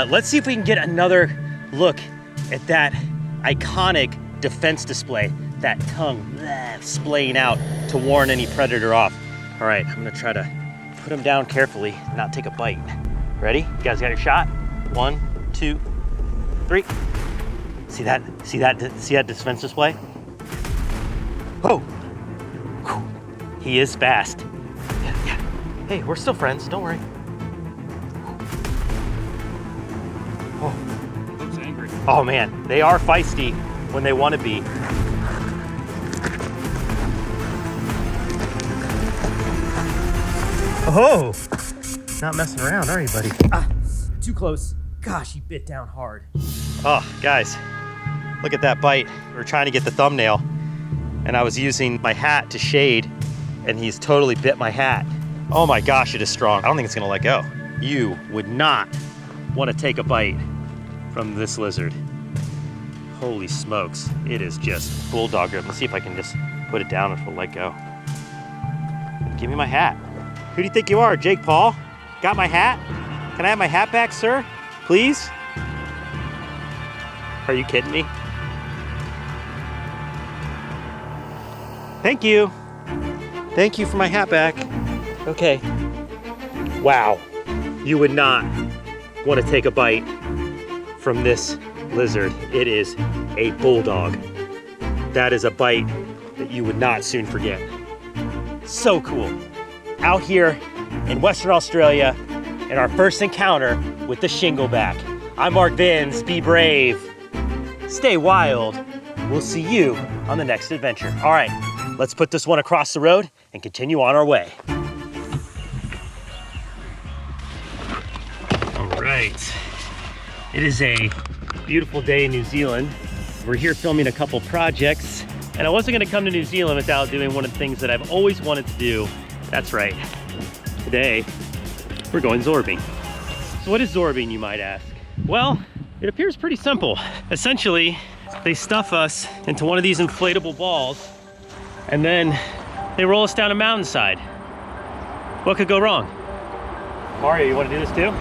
C: Let's see if we can get another look at that iconic defense display, that tongue splaying out to warn any predator off. All right, I'm gonna try to put him down carefully, not take a bite. Ready? You guys got your shot? 1, 2, 3. See that? See that defense display? Oh! He is fast. Yeah. Hey, we're still friends, don't worry.
B: He looks angry.
C: Oh man, they are feisty when they want to be. Oh! Not messing around, are you, buddy? Ah, too close. Gosh, he bit down hard. Oh, guys, look at that bite. We were trying to get the thumbnail, and I was using my hat to shade, and he's totally bit my hat. Oh my gosh, it is strong. I don't think it's gonna let go. You would not want to take a bite from this lizard. Holy smokes, it is just bulldog grip. Let's see if I can just put it down and it'll let go. Give me my hat. Who do you think you are, Jake Paul? Got my hat? Can I have my hat back, sir? Please? Are you kidding me? Thank you. Thank you for my hat back. Okay. Wow. You would not want to take a bite from this lizard. It is a bulldog. That is a bite that you would not soon forget. So cool. Out here in Western Australia and our first encounter with the shingleback. I'm Mark Vins. Be brave. Stay wild. We'll see you on the next adventure. All right, let's put this one across the road and continue on our way. All right. It is a beautiful day in New Zealand. We're here filming a couple projects, and I wasn't gonna come to New Zealand without doing one of the things that I've always wanted to do. That's right. Today, we're going zorbing. So what is zorbing, you might ask? Well, it appears pretty simple. Essentially, they stuff us into one of these inflatable balls, and then they roll us down a mountainside. What could go wrong? Mario, you wanna do this too?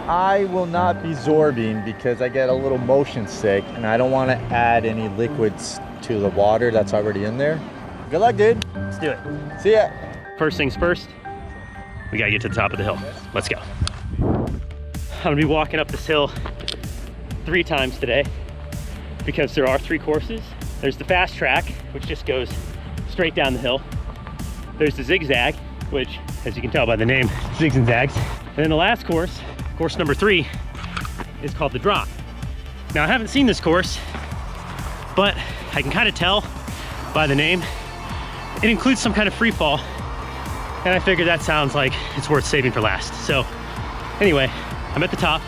D: I will not be zorbing because I get a little motion sick and I don't want to add any liquids to the water that's already in there. Good luck, dude.
C: Let's do it.
D: See ya.
C: First things first, we gotta get to the top of the hill. Let's go. I'm gonna be walking up this hill 3 times today because there are 3 courses. There's the fast track, which just goes straight down the hill. There's the zigzag, which, as you can tell by the name, zigs and zags. And then the last course, course number 3, is called the drop. Now I haven't seen this course, but I can kind of tell by the name. It includes some kind of free fall, and I figured that sounds like it's worth saving for last. So anyway, I'm at the top.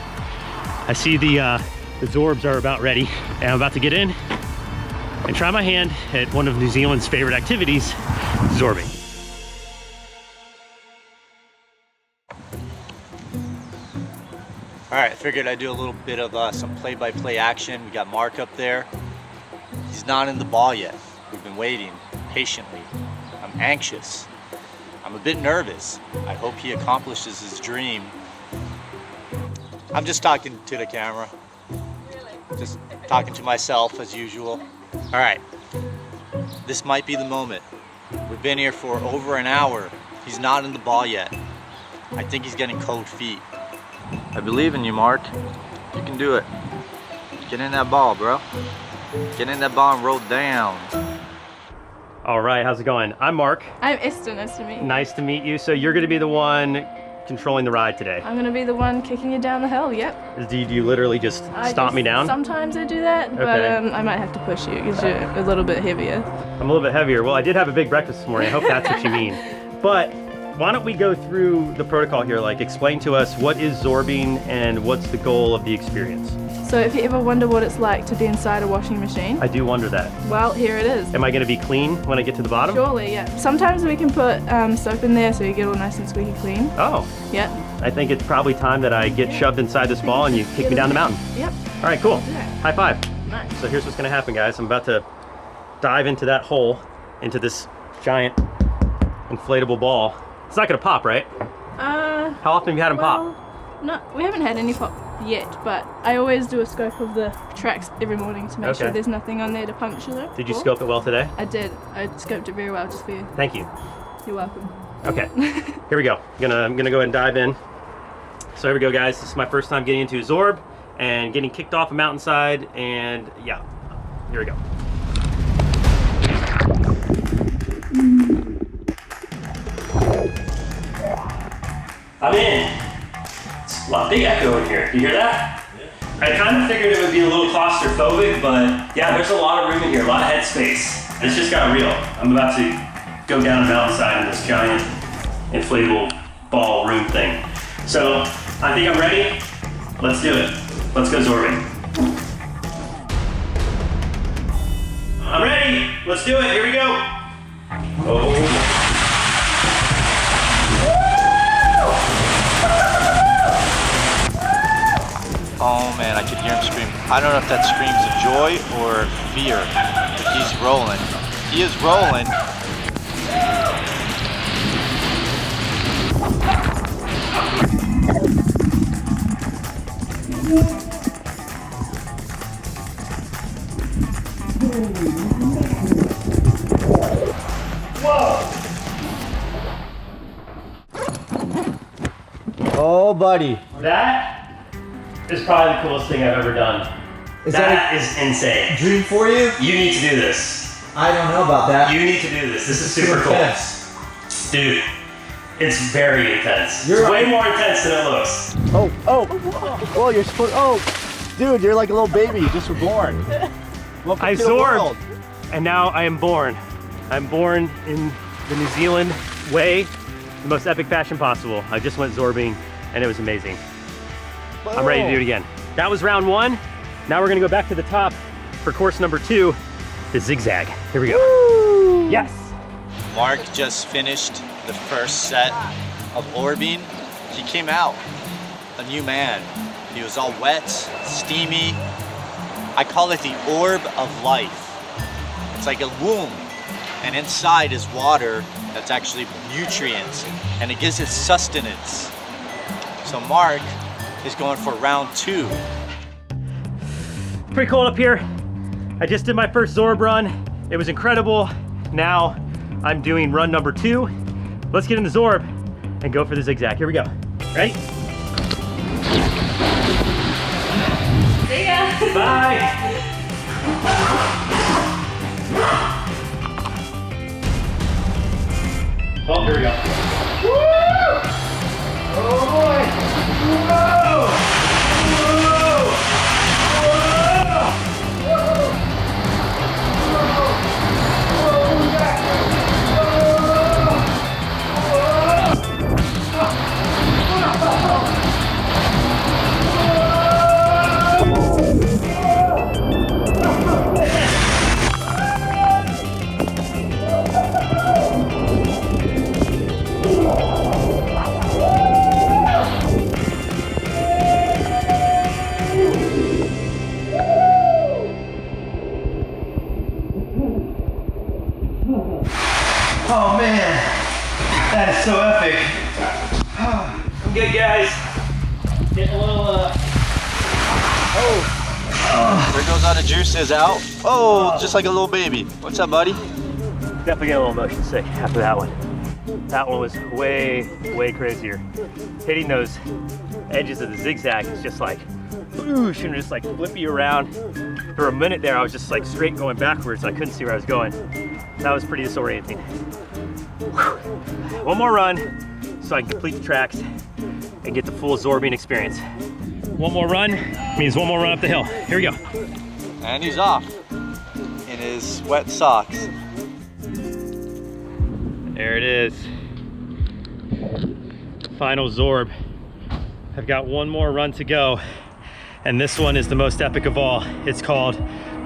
C: I see the zorbs are about ready, and I'm about to get in and try my hand at one of New Zealand's favorite activities, zorbing.
D: All right, I figured I'd do a little bit of some play-by-play action. We got Mark up there. He's not in the ball yet. We've been waiting patiently. I'm anxious. I'm a bit nervous. I hope he accomplishes his dream. I'm just talking to the camera. Just talking to myself as usual. All right, this might be the moment. We've been here for over an hour. He's not in the ball yet. I think he's getting cold feet. I believe in you, Mark. You can do it. Get in that ball, bro. Get in that ball and roll down.
C: All right, how's it going? I'm Mark.
E: I'm Esther, nice to meet you.
C: Nice to meet you. So you're gonna be the one controlling the ride today.
E: I'm gonna be the one kicking you down the hill, yep.
C: Do you literally just stomp me down?
E: Sometimes I do that, but
C: Okay.
E: I might have to push you because you're a little bit heavier.
C: I'm a little bit heavier. Well, I did have a big breakfast this morning. I hope that's what you mean. But why don't we go through the protocol here? Like, explain to us what is zorbing and what's the goal of the experience?
E: So if you ever wonder what it's like to be inside a washing machine,
C: I do wonder that.
E: well, here it is.
C: Am I gonna be clean when I get to the bottom?
E: Surely, yeah. Sometimes we can put soap in there so you get all nice and squeaky clean.
C: Oh,
E: Yep.
C: I think it's probably time that I get shoved inside this ball and you kick me down the mountain.
E: Yep.
C: All right, cool.
E: Yeah.
C: High five.
E: Nice.
C: So here's what's gonna happen, guys. I'm about to dive into that hole, into this giant inflatable ball. It's not gonna pop, right? How often have you had them pop?
E: No, we haven't had any pop yet, but I always do a scope of the tracks every morning to make sure
C: Okay.
E: there's nothing on there to puncture it.
C: Did you scope it well today?
E: I did. I scoped it very well just for you.
C: Thank you.
E: You're welcome.
C: Okay, here we go. I'm gonna go ahead and dive in. So here we go, guys. This is my first time getting into a zorb and getting kicked off a mountainside, and yeah, here we go. I'm in. It's a big echo in here. You hear that? Yeah. I kind of figured it would be a little claustrophobic, but yeah, there's a lot of room in here, a lot of headspace. This just got real. I'm about to go down a mountainside in this giant inflatable ball room thing. So I think I'm ready. Let's do it. Let's go zorbing. I'm ready. Let's do it. Here we go. Oh.
D: Oh man, I could hear him scream. I don't know if that screams of joy or fear, but he's rolling. He is rolling.
C: Oh, buddy.
A: That is probably the coolest thing I've ever done. That is insane.
F: Dream for you?
A: You need to do this.
F: I don't know about that.
A: You need to do this. This is super cool.
F: Intense.
A: Dude, it's very intense.
F: You're
A: it's way
F: right.
A: more intense than it looks.
C: Oh, you're supposed. Oh, dude, you're like a little baby. You just were born. Welcome
A: I
C: to the
A: soared,
C: world.
A: and now I am born. I'm born in the New Zealand way, the most epic fashion possible. I just went zorbing, and it was amazing. I'm ready to do it again. That was round one. Now we're gonna go back to the top for course number 2, the zigzag. Here we go. Woo! Yes.
D: Mark just finished the first set of orbing. He came out a new man. He was all wet, steamy. I call it the orb of life. It's like a womb, and inside is water that's actually nutrients, and it gives it sustenance. So Mark is going for round 2.
A: Pretty cold up here. I just did my first Zorb run. It was incredible. Now I'm doing run number 2. Let's get in the Zorb and go for the zigzag. Here we go. Ready?
E: See ya.
A: Bye. Oh, here we go. Woo! Oh boy! Whoa! Whoa! Oh man, that is so epic. I'm good, guys. Getting a little,
D: There goes all the juices out. Oh, just like a little baby. What's up, buddy?
A: definitely getting a little motion sick after that one. That one was way, way crazier. Hitting those edges of the zigzag is just like, whoosh, and just like flip you around. For a minute there, I was just like straight going backwards. I couldn't see where I was going. That was pretty disorienting. One more run so I can complete the tracks and get the full zorbing experience. One more run means one more run up the hill. Here we go.
D: And he's off in his wet socks.
A: There it is. Final Zorb. I've got one more run to go, and this one is the most epic of all. It's called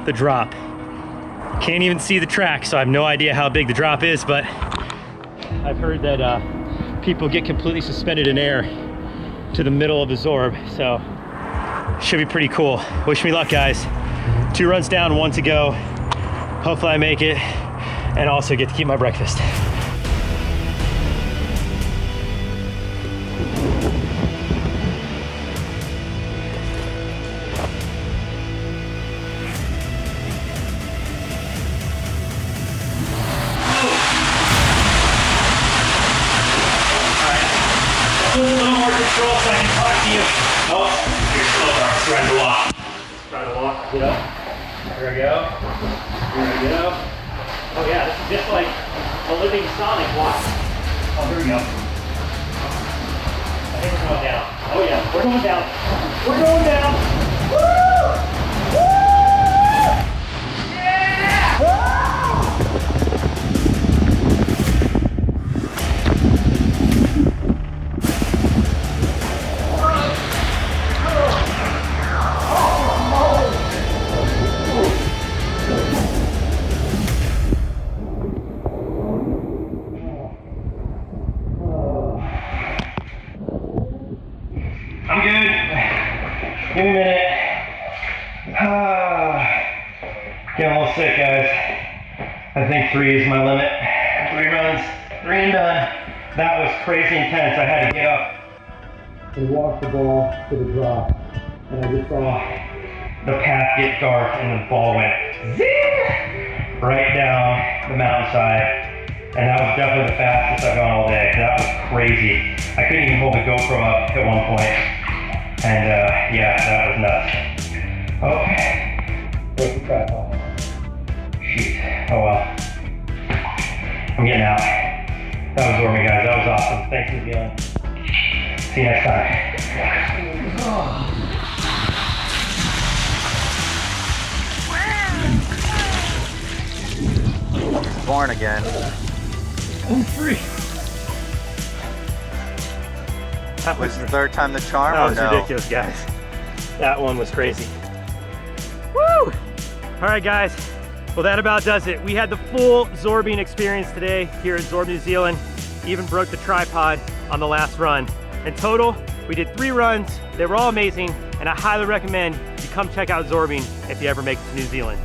A: the drop. Can't even see the track, so I have no idea how big the drop is, but I've heard that people get completely suspended in air to the middle of the Zorb, so should be pretty cool. Wish me luck, guys. 2 runs down, 1 to go. Hopefully I make it, and also get to keep my breakfast. A little more control so I can talk to you. Oh, you're slow, Mark. Trying to walk. Trying to walk. Get up. Here we go. Here we go. Oh yeah, this is just like a living Sonic walk. Oh, here we go. I think we're going down. Oh yeah, we're going down. We're going down. Woo! Woo! Yeah! Woo! I'm good. Give me a minute.
C: Getting a little sick, guys. I think 3 is my limit. 3 runs, 3 and done. That was crazy intense. I had to get up and walk the ball to the drop. And I just saw the path get dark and the ball went zing right down the mountainside. And that was definitely the fastest I've gone all day. That was crazy. I couldn't even hold the GoPro up at one point. And yeah, that was nuts. Oh, where's the tripod? Shoot, oh well. I'm getting out. That was Ormy, guys. That was awesome. Thanks for dealing. See you next time.
D: Born again.
C: I'm free.
D: That was the 3rd time the charm.
C: That was
D: or no?
C: ridiculous, guys. That one was crazy. Woo! All right, guys. Well, that about does it. We had the full zorbing experience today here at Zorb, New Zealand. Even broke the tripod on the last run. In total, we did 3 runs. They were all amazing, and I highly recommend you come check out zorbing if you ever make it to New Zealand.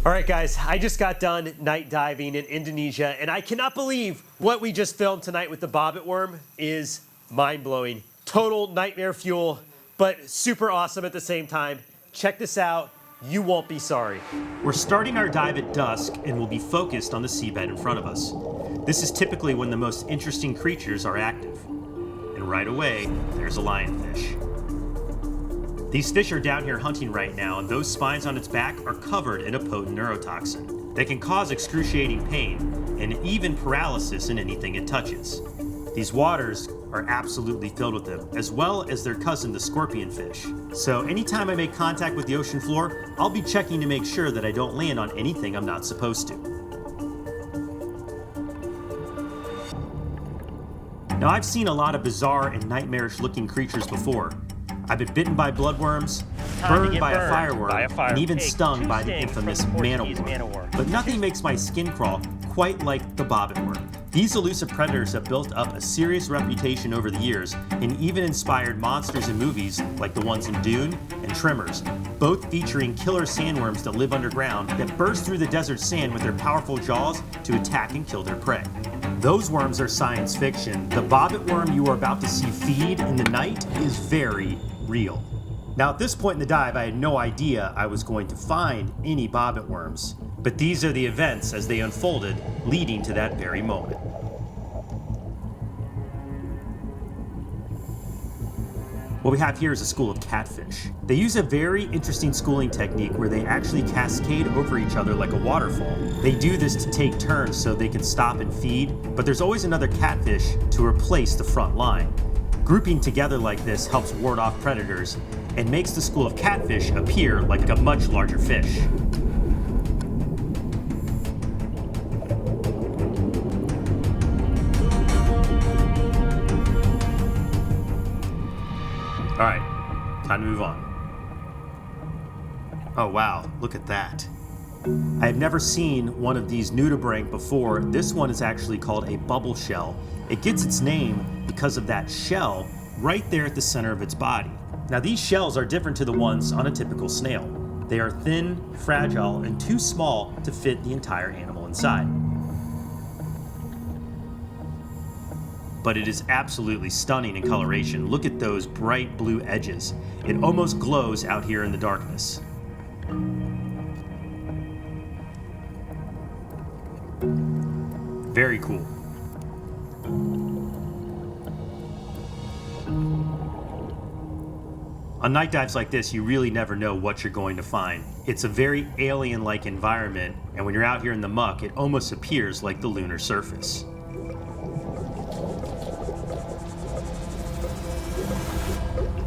C: All right, guys, I just got done night diving in Indonesia, and I cannot believe what we just filmed tonight with the bobbit worm is mind-blowing. Total nightmare fuel, but super awesome at the same time. Check this out. You won't be sorry. We're starting our dive at dusk and we'll be focused on the seabed in front of us. This is typically when the most interesting creatures are active. And right away, there's a lionfish. These fish are down here hunting right now, and those spines on its back are covered in a potent neurotoxin that can cause excruciating pain and even paralysis in anything it touches. These waters are absolutely filled with them, as well as their cousin, the scorpionfish. So anytime I make contact with the ocean floor, I'll be checking to make sure that I don't land on anything I'm not supposed to. Now, I've seen a lot of bizarre and nightmarish looking creatures before. I've been bitten by bloodworms, burned by a fireworm, and even stung by the infamous man-o-worm. But nothing makes my skin crawl quite like the bobbit worm. These elusive predators have built up a serious reputation over the years and even inspired monsters in movies like the ones in Dune and Tremors, both featuring killer sandworms that live underground that burst through the desert sand with their powerful jaws to attack and kill their prey. Those worms are science fiction. The bobbit worm you are about to see feed in the night is very real. Now, at this point in the dive, I had no idea I was going to find any bobbit worms, but these are the events as they unfolded, leading to that very moment. What we have here is a school of catfish. They use a very interesting schooling technique where they actually cascade over each other like a waterfall. They do this to take turns so they can stop and feed, but there's always another catfish to replace the front line. Grouping together like this helps ward off predators and makes the school of catfish appear like a much larger fish. All right, time to move on. Oh wow, look at that. I have never seen one of these nudibranch before. This one is actually called a bubble shell. It gets its name because of that shell right there at the center of its body. Now, these shells are different to the ones on a typical snail. They are thin, fragile, and too small to fit the entire animal inside. But it is absolutely stunning in coloration. Look at those bright blue edges. It almost glows out here in the darkness. Very cool. On night dives like this, you really never know what you're going to find. It's a very alien-like environment, and when you're out here in the muck, it almost appears like the lunar surface.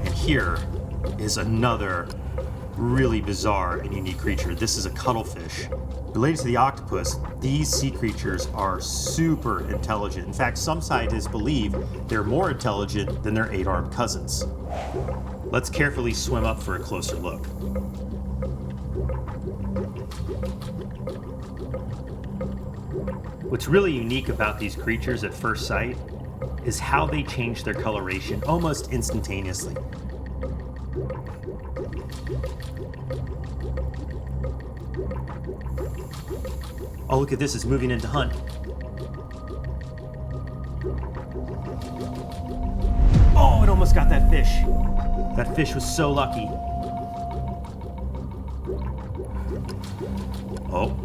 C: And here is another really bizarre and unique creature. This is a cuttlefish. Related to the octopus, these sea creatures are super intelligent. In fact, some scientists believe they're more intelligent than their 8-armed cousins. Let's carefully swim up for a closer look. What's really unique about these creatures at first sight is how they change their coloration almost instantaneously.
A: Oh, look at this, it's moving into hunt. Oh, it almost got that fish. That fish was so lucky. Oh.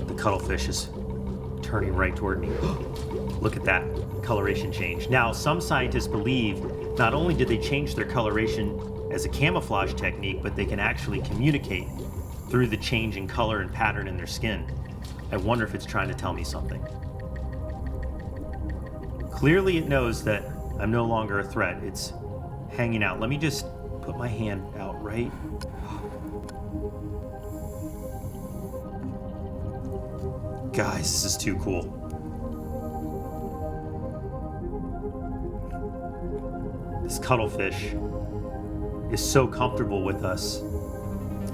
A: The cuttlefish is turning right toward me. Look at that coloration change. Now, some scientists believe not only did they change their coloration as a camouflage technique, but they can actually communicate through the change in color and pattern in their skin. I wonder if it's trying to tell me something. Clearly it knows that I'm no longer a threat. It's hanging out. Let me just put my hand out right. Guys, this is too cool. This cuttlefish is so comfortable with us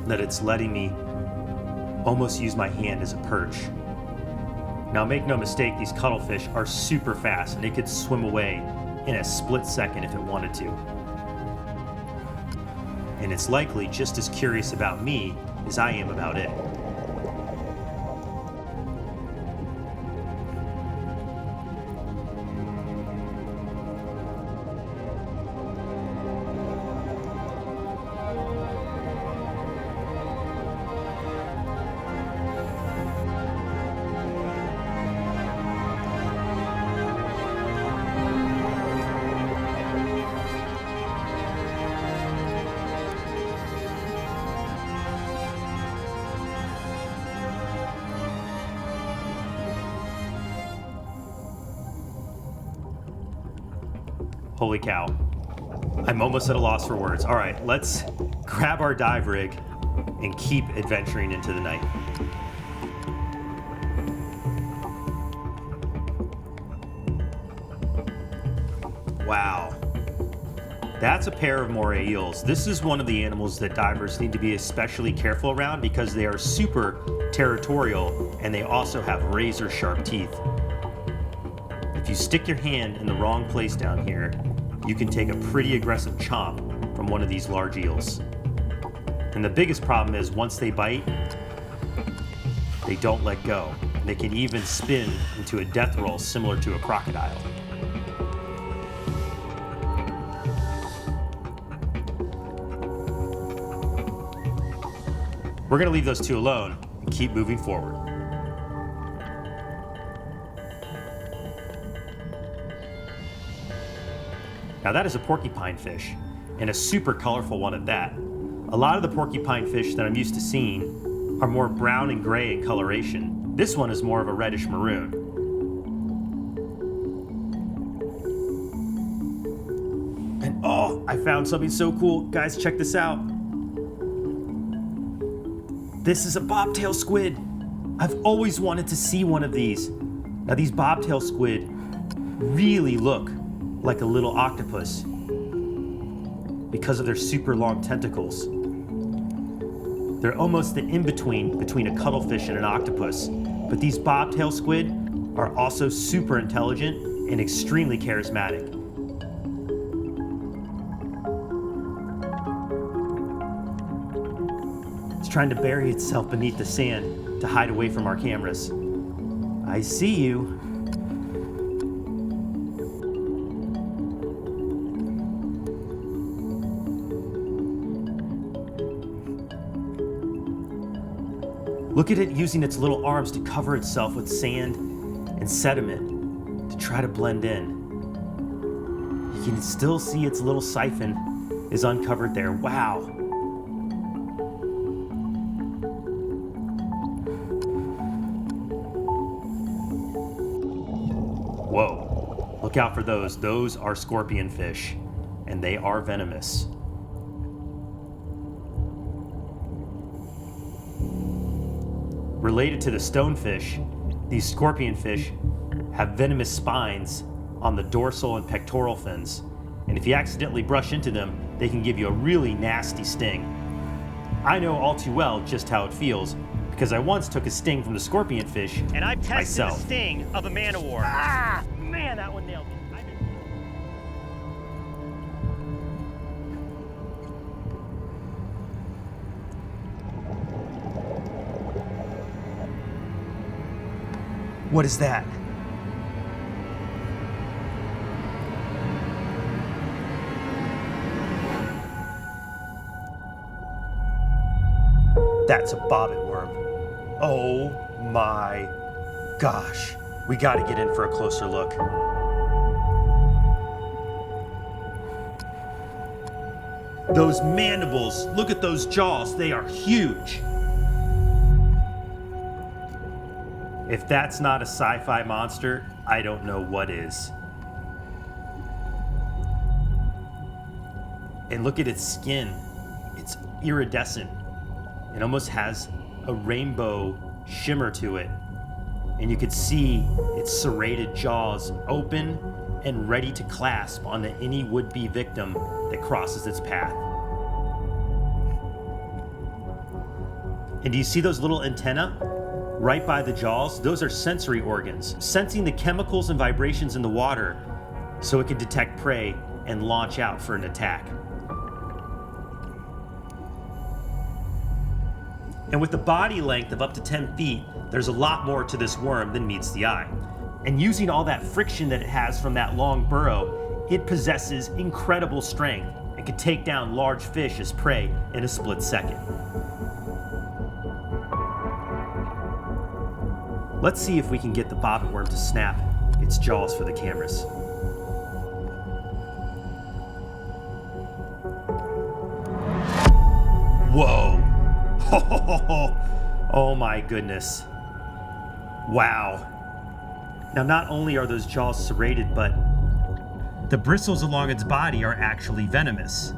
A: that it's letting me almost use my hand as a perch. Now, make no mistake, these cuttlefish are super fast and they could swim away in a split second if it wanted to. And it's likely just as curious about me as I am about it. Holy cow. I'm almost at a loss for words. All right, let's grab our dive rig and keep adventuring into the night. Wow. That's a pair of moray eels. This is one of the animals that divers need to be especially careful around because they are super territorial and they also have razor sharp teeth. If you stick your hand in the wrong place down here, you can take a pretty aggressive chomp from one of these large eels. And the biggest problem is once they bite, they don't let go. They can even spin into a death roll similar to a crocodile. We're gonna leave those two alone and keep moving forward. Now that is a porcupine fish, and a super colorful one at that. A lot of the porcupine fish that I'm used to seeing are more brown and gray in coloration. This one is more of a reddish maroon. And oh, I found something so cool. Guys, check this out. This is a bobtail squid. I've always wanted to see one of these. Now these bobtail squid really look like a little octopus because of their super long tentacles. They're almost the in-between between a cuttlefish and an octopus. But these bobtail squid are also super intelligent and extremely charismatic. It's trying to bury itself beneath the sand to hide away from our cameras. I see you. Look at it using its little arms to cover itself with sand and sediment to try to blend in. You can still see its little siphon is uncovered there. Wow. Whoa. Look out for those. Those are scorpion fish, and they are venomous. Related to the stonefish, these scorpion fish have venomous spines on the dorsal and pectoral fins. And if you accidentally brush into them, they can give you a really nasty sting. I know all too well just how it feels because I once took a sting from the scorpion fish and I've tested myself. The sting of a man-o-war. Ah, man, that one nailed me. What is that? That's a bobbit worm. Oh my gosh. We gotta get in for a closer look. Those mandibles, look at those jaws, they are huge. If that's not a sci-fi monster, I don't know what is. And look at its skin. It's iridescent. It almost has a rainbow shimmer to it. And you could see its serrated jaws open and ready to clasp onto any would-be victim that crosses its path. And do you see those little antennae right by the jaws? Those are sensory organs, sensing the chemicals and vibrations in the water so it can detect prey and launch out for an attack. And with a body length of up to 10 feet, there's a lot more to this worm than meets the eye. And using all that friction that it has from that long burrow, it possesses incredible strength and can take down large fish as prey in a split second. Let's see if we can get the bobbit worm to snap its jaws for the cameras. Whoa! Oh my goodness. Wow. Now not only are those jaws serrated, but the bristles along its body are actually venomous.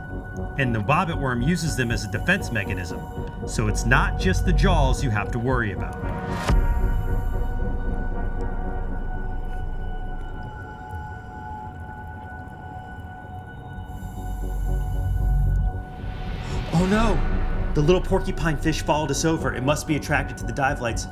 A: And the bobbit worm uses them as a defense mechanism. So it's not just the jaws you have to worry about. Oh no! The little porcupine fish followed us over. It must be attracted to the dive lights.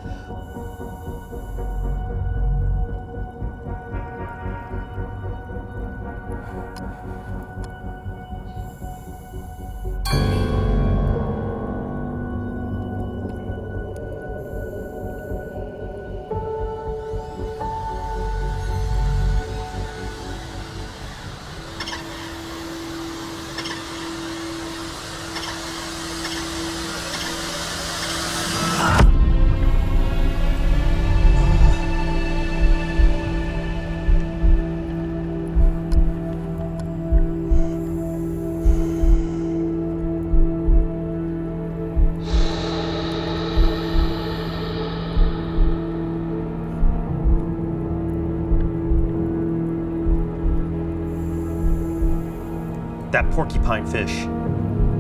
A: That porcupine fish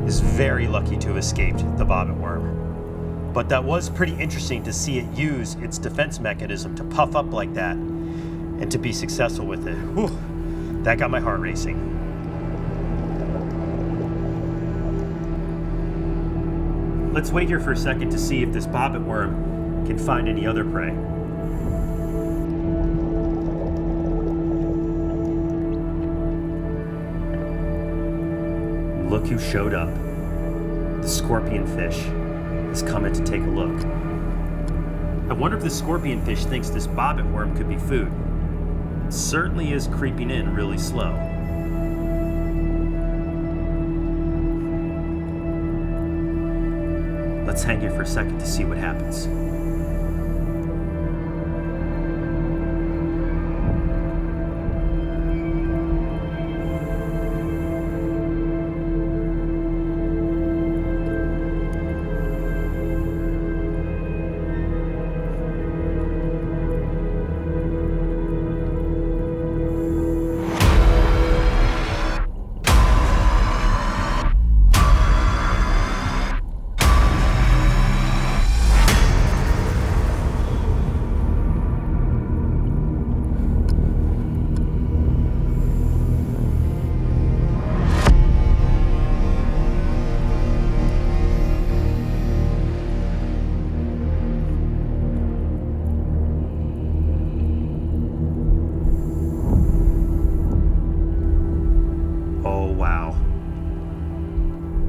A: is very lucky to have escaped the bobbit worm. But that was pretty interesting to see it use its defense mechanism to puff up like that and to be successful with it. Whew, that got my heart racing. Let's wait here for a second to see if this bobbit worm can find any other prey. Look who showed up. The scorpion fish is coming to take a look. I wonder if the scorpion fish thinks this bobbit worm could be food. It certainly is creeping in really slow. Let's hang here for a second to see what happens.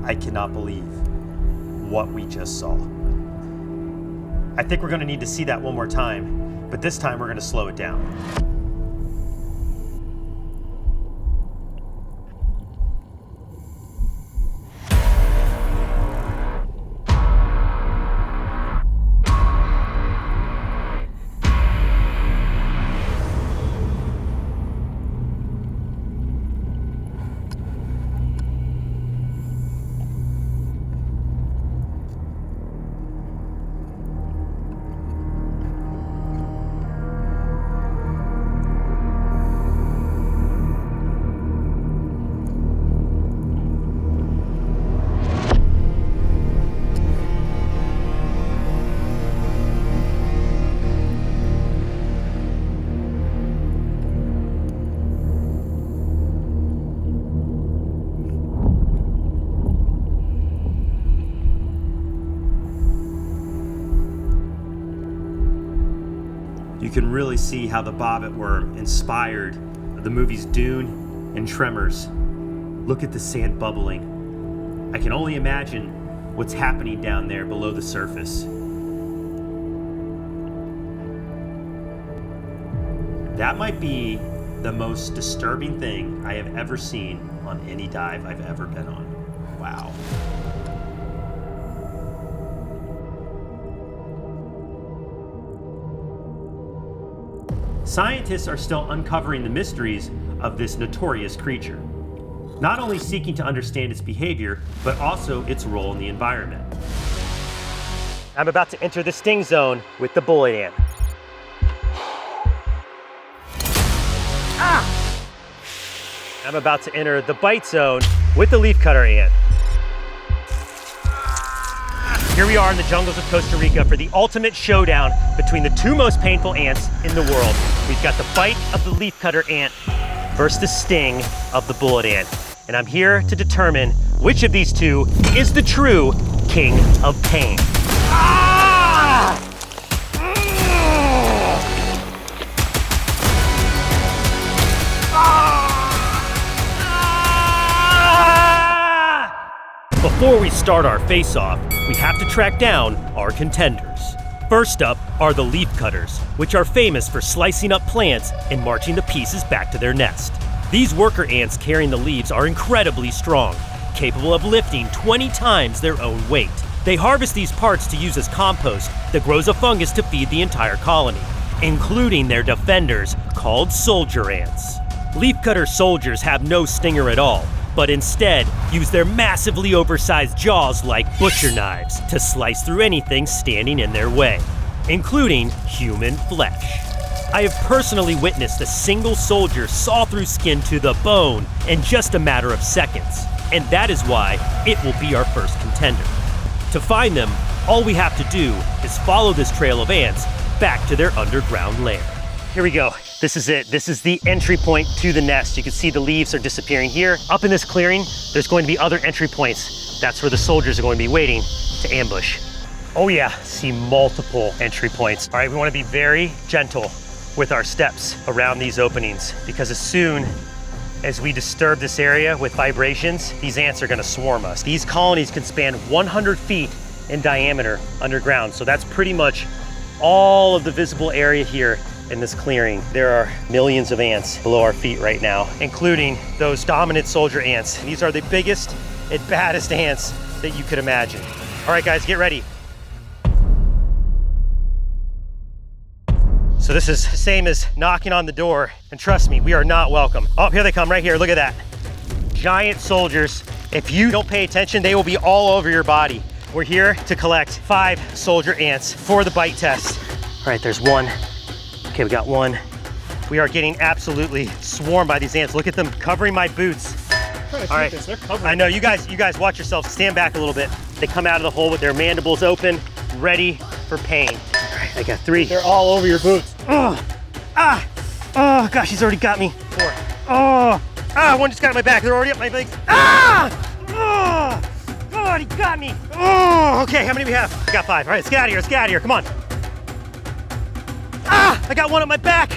A: I cannot believe what we just saw.
C: I think we're gonna need to see that one more time, but this time we're gonna slow it down. You can really see how the bobbit worm inspired the movies Dune and Tremors. Look at the sand bubbling. I can only imagine what's happening down there below the surface. That might be the most disturbing thing I have ever seen on any dive I've ever been on. Wow. Scientists are still uncovering the mysteries of this notorious creature, not only seeking to understand its behavior, but also its role in the environment. I'm about to enter the sting zone with the bullet ant. Ah! I'm about to enter the bite zone with the leafcutter ant. Here we are in the jungles of Costa Rica for the ultimate showdown between the two most painful ants in the world. We've got the bite of the leafcutter ant versus the sting of the bullet ant. And I'm here to determine which of these two is the true king of pain. Ah! Before we start our face-off, we have to track down our contenders. First up are the leafcutters, which are famous for slicing up plants and marching the pieces back to their nest. These worker ants carrying the leaves are incredibly strong, capable of lifting 20 times their own weight. They harvest these parts to use as compost that grows a fungus to feed the entire colony, including their defenders called soldier ants. Leafcutter soldiers have no stinger at all, but instead use their massively oversized jaws like butcher knives to slice through anything standing in their way, including human flesh. I have personally witnessed a single soldier saw through skin to the bone in just a matter of seconds, and that is why it will be our first contender. To find them, all we have to do is follow this trail of ants back to their underground lair. Here we go. This is it. This is the entry point to the nest. You can see the leaves are disappearing here. Up in this clearing, there's going to be other entry points. That's where the soldiers are going to be waiting to ambush. Oh yeah, see multiple entry points. All right, we want to be very gentle with our steps around these openings, because as soon as we disturb this area with vibrations, these ants are going to swarm us. These colonies can span 100 feet in diameter underground, so that's pretty much all of the visible area here in this clearing. There are millions of ants below our feet right now, including those dominant soldier ants. These are the biggest and baddest ants that you could imagine. All right, guys, get ready. So this is the same as knocking on the door, and trust me, we are not welcome. Oh, here they come right here, look at that. Giant soldiers. If you don't pay attention, they will be all over your body. We're here to collect 5 soldier ants for the bite test. All right, there's one. Okay, we got one. We are getting absolutely swarmed by these ants. Look at them covering my boots. All right,
B: they're covering.
C: I know, you guys watch yourselves. Stand back a little bit. They come out of the hole with their mandibles open, ready for pain. All right, I got 3.
B: They're all over your boots.
C: Oh, oh gosh, he's already got me. 4. Oh, one just got my back. They're already up my legs. Oh, God, he got me. Oh, okay, how many do we have? We got 5. All right, let's get out of here, come on. I got one on my back.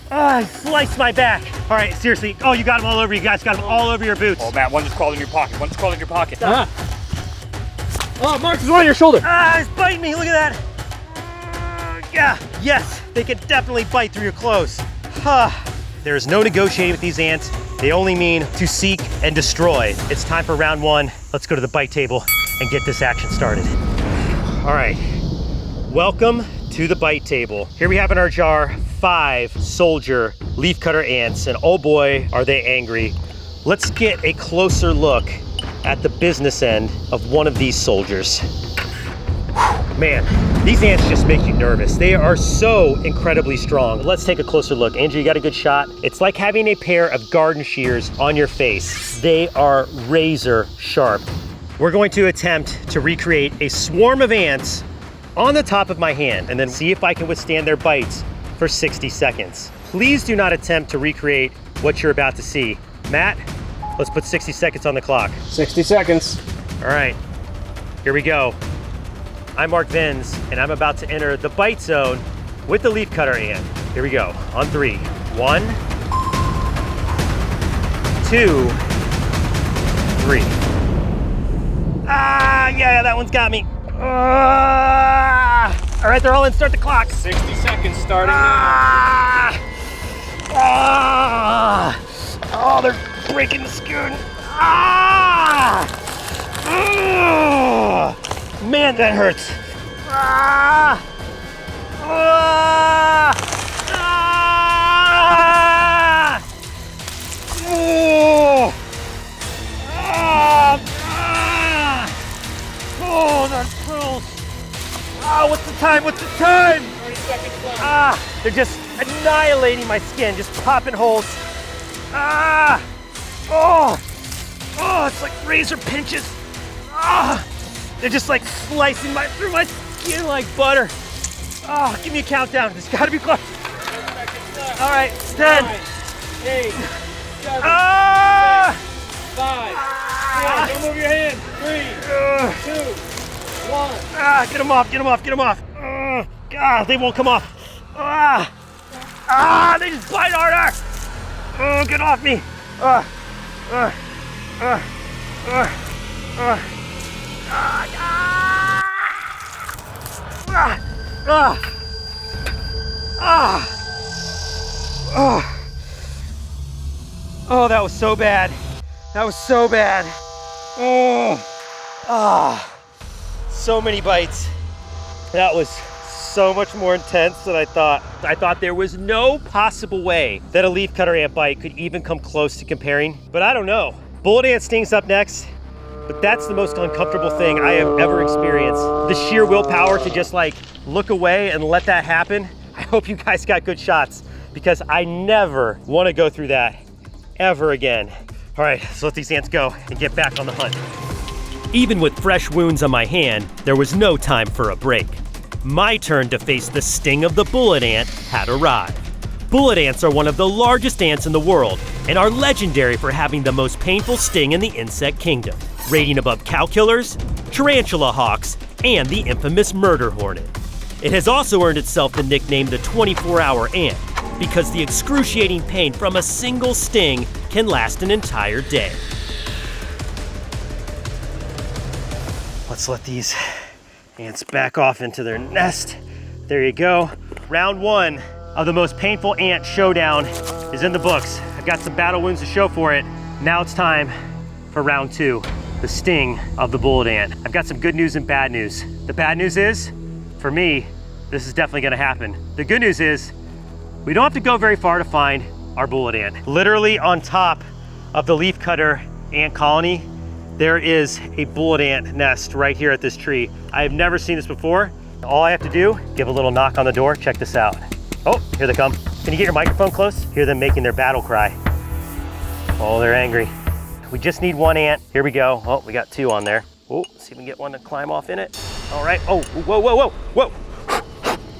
C: I sliced my back. All right, seriously. Oh, you got them all over you guys. Got them all over your boots.
B: Oh, Matt, one just crawled in your pocket. Oh, Mark, there's one on your shoulder.
C: Ah, it's biting me, look at that. Yeah, yes, they can definitely bite through your clothes. There is no negotiating with these ants. They only mean to seek and destroy. It's time for round one. Let's go to the bite table and get this action started. All right, welcome to the bite table. Here we have in our jar 5 soldier leafcutter ants, and oh boy, are they angry. Let's get a closer look at the business end of one of these soldiers. Man, these ants just make you nervous. They are so incredibly strong. Let's take a closer look. Andrew, you got a good shot? It's like having a pair of garden shears on your face. They are razor sharp. We're going to attempt to recreate a swarm of ants on the top of my hand and then see if I can withstand their bites for 60 seconds. Please do not attempt to recreate what you're about to see. Matt, let's put 60 seconds on the clock.
B: 60 seconds.
C: All right, here we go. I'm Mark Vins, and I'm about to enter the bite zone with the leafcutter ant. Here we go, on 3. 1, 2, 3. Ah, yeah, that one's got me. All right, they're all in, start the clock.
B: 60 seconds starting
C: Oh, they're breaking the skin. Man, that hurts. Oh, that hurts. What's the time? What's the time?
B: 30 seconds left.
C: They're just annihilating my skin, just popping holes. It's like razor pinches. They're just like slicing through my skin like butter. Give me a countdown. It's gotta be close.
B: 10 seconds left.
C: All right, 10.
B: 9, 8, 7, 6, 5, 4. Don't move your hand. 3, 2, 1.
C: Get them off, get them off, get them off. God, they won't come off. They just bite harder. Get off me. Oh, that was so bad. That was so bad. So many bites. That was so much more intense than I thought. I thought there was no possible way that a leafcutter ant bite could even come close to comparing, but I don't know. Bullet ant stings up next, but that's the most uncomfortable thing I have ever experienced. The sheer willpower to just like look away and let that happen. I hope you guys got good shots because I never want to go through that ever again. All right, so let these ants go and get back on the hunt. Even with fresh wounds on my hand, there was no time for a break. My turn to face the sting of the bullet ant had arrived. Bullet ants are one of the largest ants in the world and are legendary for having the most painful sting in the insect kingdom, rating above cow killers, tarantula hawks, and the infamous murder hornet. It has also earned itself the nickname the 24-hour ant because the excruciating pain from a single sting can last an entire day. Let's let these ants back off into their nest. There you go. Round 1 of the most painful ant showdown is in the books. I've got some battle wounds to show for it. Now it's time for round 2, the sting of the bullet ant. I've got some good news and bad news. The bad news is, for me, this is definitely gonna happen. The good news is, we don't have to go very far to find our bullet ant. Literally on top of the leafcutter ant colony, there is a bullet ant nest right here at this tree. I have never seen this before. All I have to do, give a little knock on the door. Check this out. Oh, here they come. Can you get your microphone close? Hear them making their battle cry. Oh, they're angry. We just need one ant. Here we go. Oh, we got 2 on there. Oh, see if we can get one to climb off in it. All right. Oh, whoa, whoa, whoa, whoa.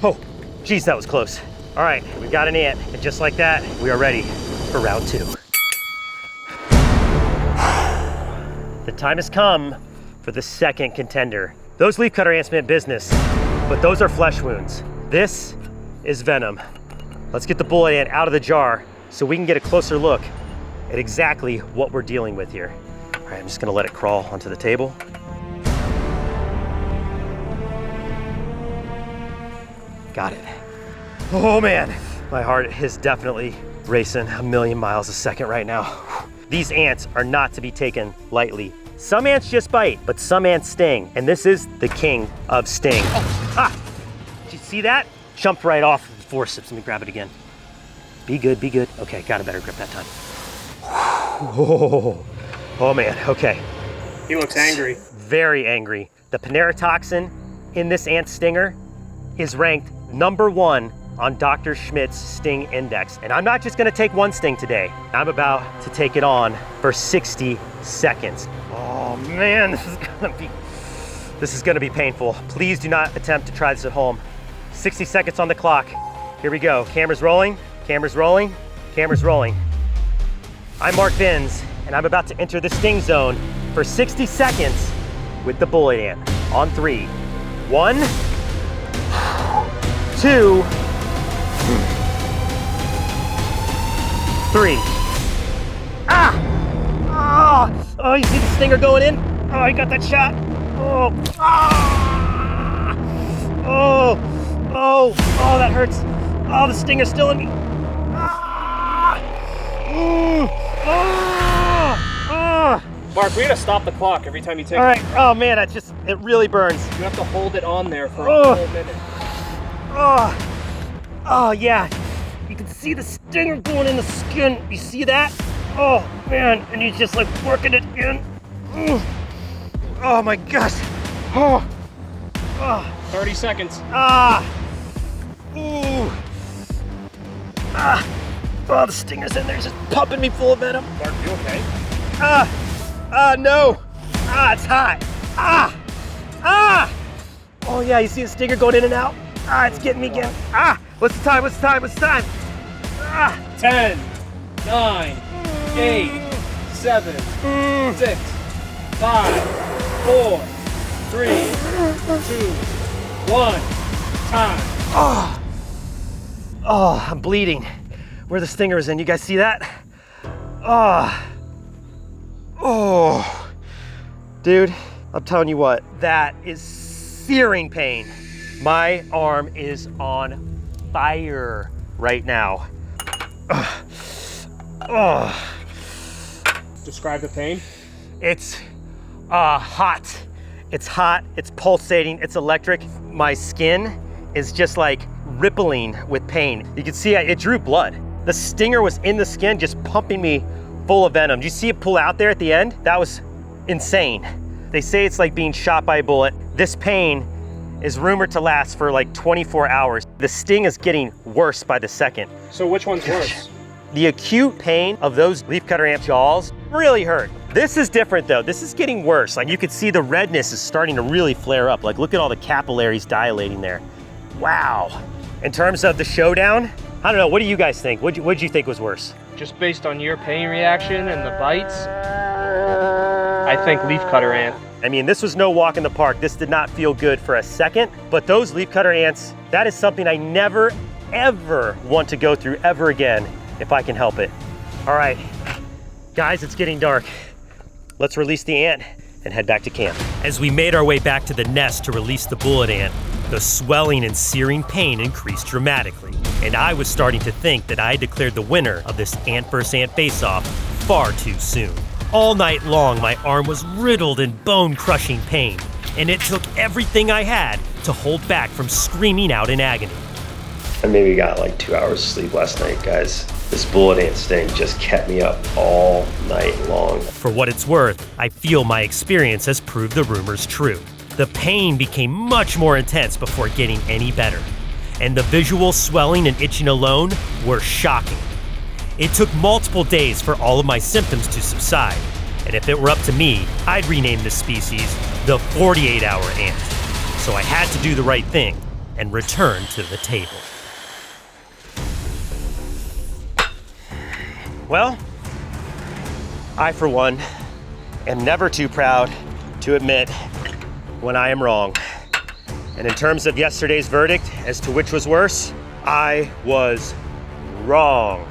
C: Oh, geez, that was close. All right, we've got an ant. And just like that, we are ready for round 2. The time has come for the second contender. Those leafcutter ants meant business, but those are flesh wounds. This is venom. Let's get the bullet ant out of the jar so we can get a closer look at exactly what we're dealing with here. All right, I'm just gonna let it crawl onto the table. Got it. Oh man, my heart is definitely racing 1,000,000 miles a second right now. These ants are not to be taken lightly. Some ants just bite, but some ants sting, and this is the king of sting. Oh. Ah, did you see that? Jumped right off the forceps. Let me grab it again. Be good, be good. Okay, got a better grip that time. Oh man, okay.
B: He looks angry.
C: Very angry. The panerotoxin in this ant stinger is ranked #1 on Dr. Schmidt's sting index. And I'm not just gonna take one sting today. I'm about to take it on for 60 seconds. Oh man, this is gonna be painful. Please do not attempt to try this at home. 60 seconds on the clock. Here we go. Camera's rolling, camera's rolling, camera's rolling. I'm Mark Binns, and I'm about to enter the sting zone for 60 seconds with the bullet ant. On 3. 1, 2, 3. Ah! Oh, you see the stinger going in? Oh, you got that shot. Oh, ah! Oh, that hurts. Oh, the stinger's still in me. Ah!
B: Mark, we gotta stop the clock every time you take
C: All right. Oh man, it really burns.
B: You have to hold it on there for a whole minute.
C: Oh yeah. You can see the stinger going in the skin. You see that? Oh man, and he's just like working it in. Oh my gosh.
B: 30 seconds.
C: Oh, the stinger's in there, just pumping me full of venom.
B: Mark, you okay?
C: No. It's hot. Oh yeah, you see the stinger going in and out? It's getting me again. What's the time?
B: 10, 9, 8, 7, 6, 5, 4, 3, 2, 1, time.
C: Oh, I'm bleeding. Where the stinger is in, you guys see that? Oh, dude, I'm telling you what, that is searing pain. My arm is on fire right now.
B: Describe the pain.
C: It's hot. It's hot, it's pulsating, it's electric. My skin is just like rippling with pain. You can see it drew blood. The stinger was in the skin, just pumping me full of venom. Do you see it pull out there at the end? That was insane. They say it's like being shot by a bullet. This pain is rumored to last for like 24 hours. The sting is getting worse by the second.
B: So which one's worse?
C: The acute pain of those leafcutter ant jaws really hurt. This is different though. This is getting worse. Like you could see the redness is starting to really flare up. Like look at all the capillaries dilating there. Wow. In terms of the showdown, I don't know, what do you guys think? What'd you think was worse?
B: Just based on your pain reaction and the bites, I think leafcutter ant.
C: I mean, this was no walk in the park. This did not feel good for a second, but those leafcutter ants, that is something I never, ever want to go through ever again if I can help it. All right, guys, it's getting dark. Let's release the ant and head back to camp. As we made our way back to the nest to release the bullet ant, the swelling and searing pain increased dramatically, and I was starting to think that I had declared the winner of this ant versus ant face-off far too soon. All night long, my arm was riddled in bone-crushing pain, and it took everything I had to hold back from screaming out in agony.
F: I maybe got like 2 hours of sleep last night, guys. This bullet ant sting just kept me up all night long.
C: For what it's worth, I feel my experience has proved the rumors true. The pain became much more intense before getting any better, and the visual swelling and itching alone were shocking. It took multiple days for all of my symptoms to subside, and if it were up to me, I'd rename this species the 48-hour ant. So I had to do the right thing and return to the table. Well, I, for one, am never too proud to admit when I am wrong. And in terms of yesterday's verdict as to which was worse, I was wrong.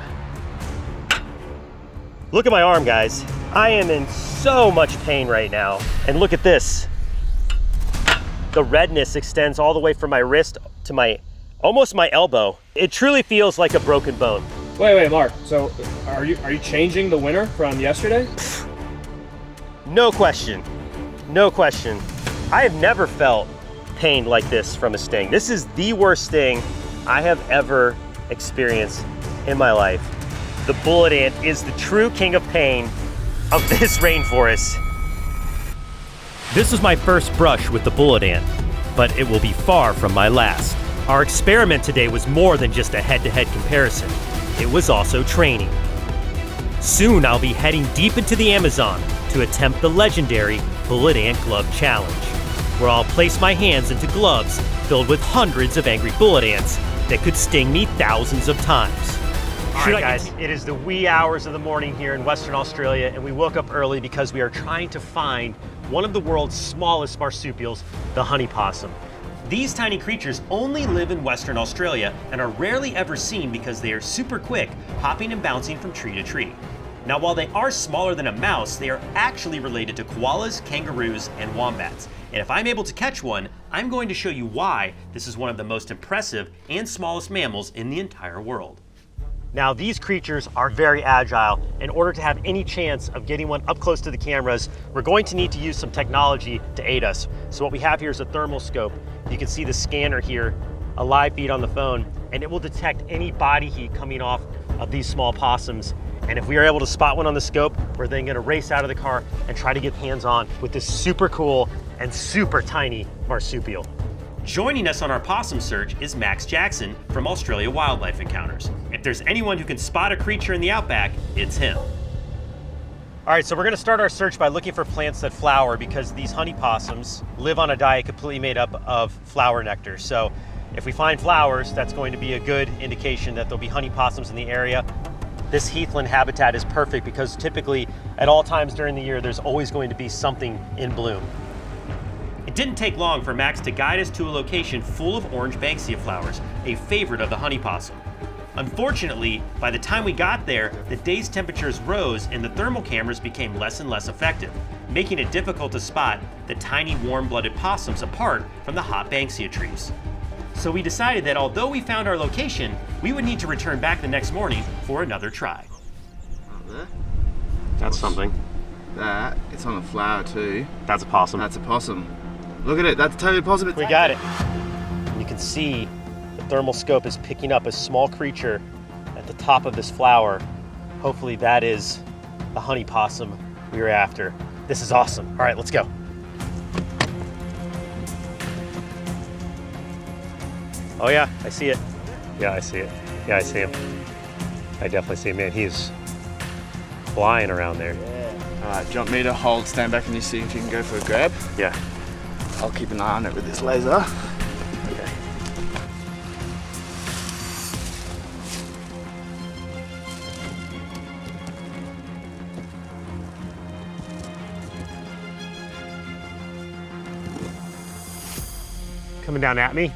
C: Look at my arm, guys. I am in so much pain right now. And look at this. The redness extends all the way from my wrist to my almost my elbow. It truly feels like a broken bone.
B: Wait, Mark. So, are you changing the winner from yesterday?
C: No question. No question. I have never felt pain like this from a sting. This is the worst sting I have ever experienced in my life. The bullet ant is the true king of pain of this rainforest. This was my first brush with the bullet ant, but it will be far from my last. Our experiment today was more than just a head-to-head comparison. It was also training. Soon I'll be heading deep into the Amazon to attempt the legendary Bullet Ant Glove Challenge, where I'll place my hands into gloves filled with hundreds of angry bullet ants that could sting me thousands of times. All right, guys, it is the wee hours of the morning here in Western Australia, and we woke up early because we are trying to find one of the world's smallest marsupials, the honey possum. These tiny creatures only live in Western Australia and are rarely ever seen because they are super quick, hopping and bouncing from tree to tree. Now, while they are smaller than a mouse, they are actually related to koalas, kangaroos, and wombats. And if I'm able to catch one, I'm going to show you why this is one of the most impressive and smallest mammals in the entire world. Now, these creatures are very agile. In order to have any chance of getting one up close to the cameras, we're going to need to use some technology to aid us. So what we have here is a thermal scope. You can see the scanner here, a live feed on the phone, and it will detect any body heat coming off of these small possums. And if we are able to spot one on the scope, we're then gonna race out of the car and try to get hands-on with this super cool and super tiny marsupial. Joining us on our possum search is Max Jackson from Australia Wildlife Encounters. If there's anyone who can spot a creature in the outback, it's him. All right, so we're gonna start our search by looking for plants that flower because these honey possums live on a diet completely made up of flower nectar. So if we find flowers, that's going to be a good indication that there'll be honey possums in the area. This heathland habitat is perfect because typically at all times during the year, there's always going to be something in bloom. It didn't take long for Max to guide us to a location full of orange banksia flowers, a favorite of the honey possum. Unfortunately, by the time we got there, the day's temperatures rose and the thermal cameras became less and less effective, making it difficult to spot the tiny warm-blooded possums apart from the hot banksia trees. So we decided that although we found our location, we would need to return back the next morning for another try.
G: There.
C: That's something.
G: That, it's on a flower too.
C: That's a possum.
G: That's a possum. Look at it, that's totally a possum.
C: We got it. And you can see the thermal scope is picking up a small creature at the top of this flower. Hopefully that is the honey possum we were after. This is awesome. All right, let's go. Oh yeah, I see it. Yeah, I see it. Yeah, I see him. I definitely see him, man. He's flying around there.
G: Alright, do you want me to stand back and you see if you can go for a grab?
C: Yeah.
G: I'll keep an eye on it with this laser.
C: Okay. Coming down at me?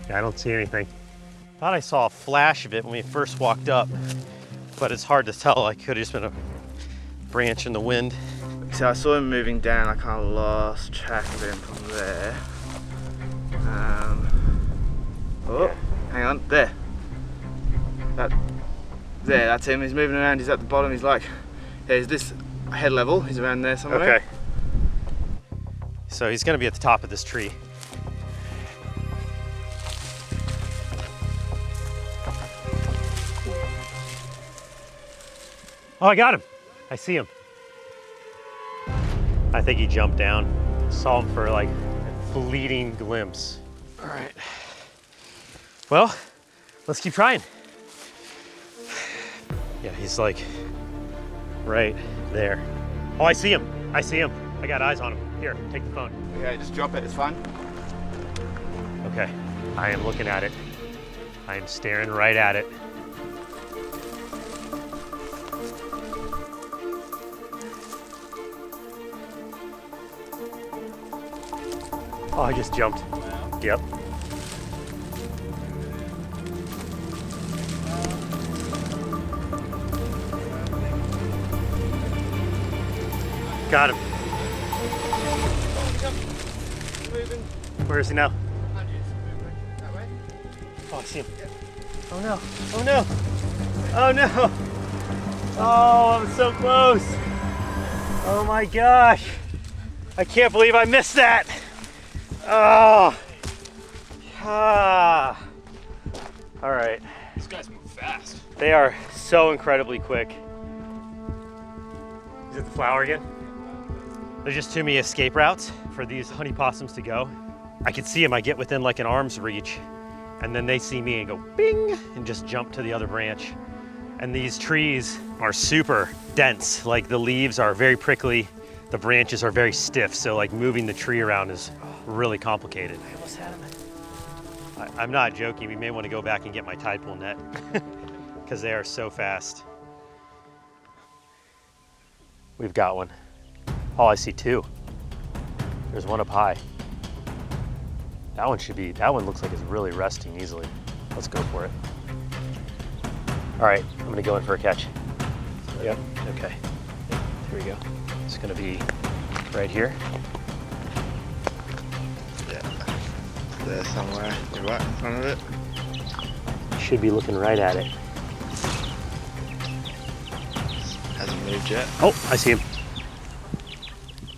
C: Yeah, I don't see anything. Thought I saw a flash of it when we first walked up, but it's hard to tell. It could have just been a branch in the wind.
G: So I saw him moving down, I kind of lost track of him from there. Oh, hang on, there. That's him, he's moving around, he's at the bottom, he's like, there's this head level, he's around there somewhere.
C: Okay. So he's gonna be at the top of this tree. Oh, I got him. I see him. I think he jumped down. Saw him for like a fleeting glimpse. All right. Well, let's keep trying. Yeah, he's like right there. Oh, I see him. I see him. I got eyes on him. Here, take the phone.
G: Okay, just drop it, it's fine.
C: Okay, I am looking at it. I am staring right at it. Oh, I just jumped. Yep. Got him. Where is he now? Oh, I see him. Oh no, oh no, oh no. Oh, I'm so close. Oh my gosh. I can't believe I missed that. Oh. Ah. All right.
B: These guys move fast.
C: They are so incredibly quick. Is it the flower again? There's just too many escape routes for these honey possums to go. I can see them, I get within like an arm's reach, and then they see me and go bing, and just jump to the other branch. And these trees are super dense. Like the leaves are very prickly, the branches are very stiff, so like moving the tree around is really complicated. I almost had him. I'm not joking, we may want to go back and get my tide pool net because they are so fast. We've got one. Oh, I see two. There's one up high. That one looks like it's really resting easily. Let's go for it. All right, I'm gonna go in for a catch. Yep, okay. Here we go. It's gonna be right here.
G: Yeah. There somewhere. You're right in front of it.
C: Should be looking right at it.
G: Hasn't moved yet.
C: Oh, I see him.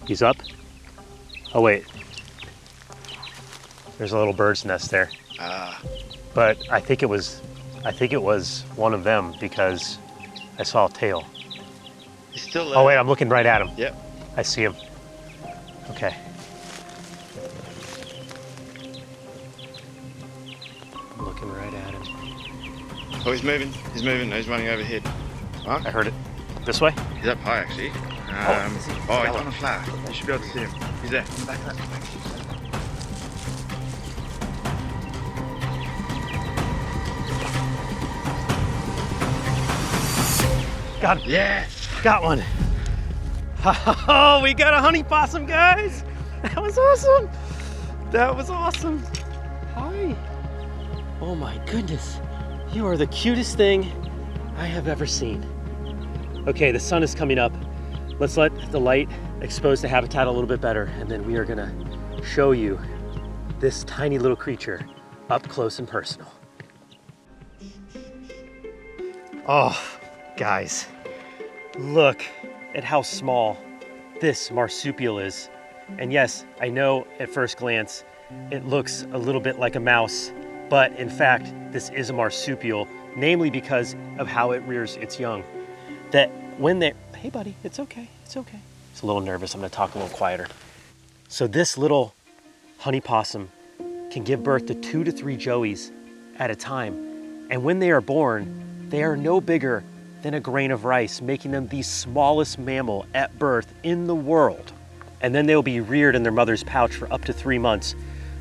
C: He's up. Oh wait. There's a little bird's nest there.
G: Ah.
C: But I think it was one of them because I saw a tail.
G: He's still there.
C: Oh wait, I'm looking right at him.
G: Yep.
C: I see him. Okay. I'm looking right at him.
G: Oh, he's moving. He's moving. He's running overhead. Huh?
C: I heard it. This way?
G: He's up high, actually.
C: Is he?
G: He's on a flat. You should be able to see him. He's there. Back that.
C: Got him.
G: Yes!
C: Got one. Oh, we got a honey possum, guys. That was awesome. That was awesome. Hi. Oh my goodness. You are the cutest thing I have ever seen. Okay, the sun is coming up. Let's let the light expose the habitat a little bit better, and then we are gonna show you this tiny little creature up close and personal. Oh, guys, look at how small this marsupial is. And yes, I know at first glance, it looks a little bit like a mouse, but in fact, this is a marsupial, namely because of how it rears its young. That when they, hey buddy, it's okay, it's okay. It's a little nervous, I'm gonna talk a little quieter. So this little honey possum can give birth to 2 to 3 joeys at a time. And when they are born, they are no bigger than a grain of rice, making them the smallest mammal at birth in the world. And then they'll be reared in their mother's pouch for up to 3 months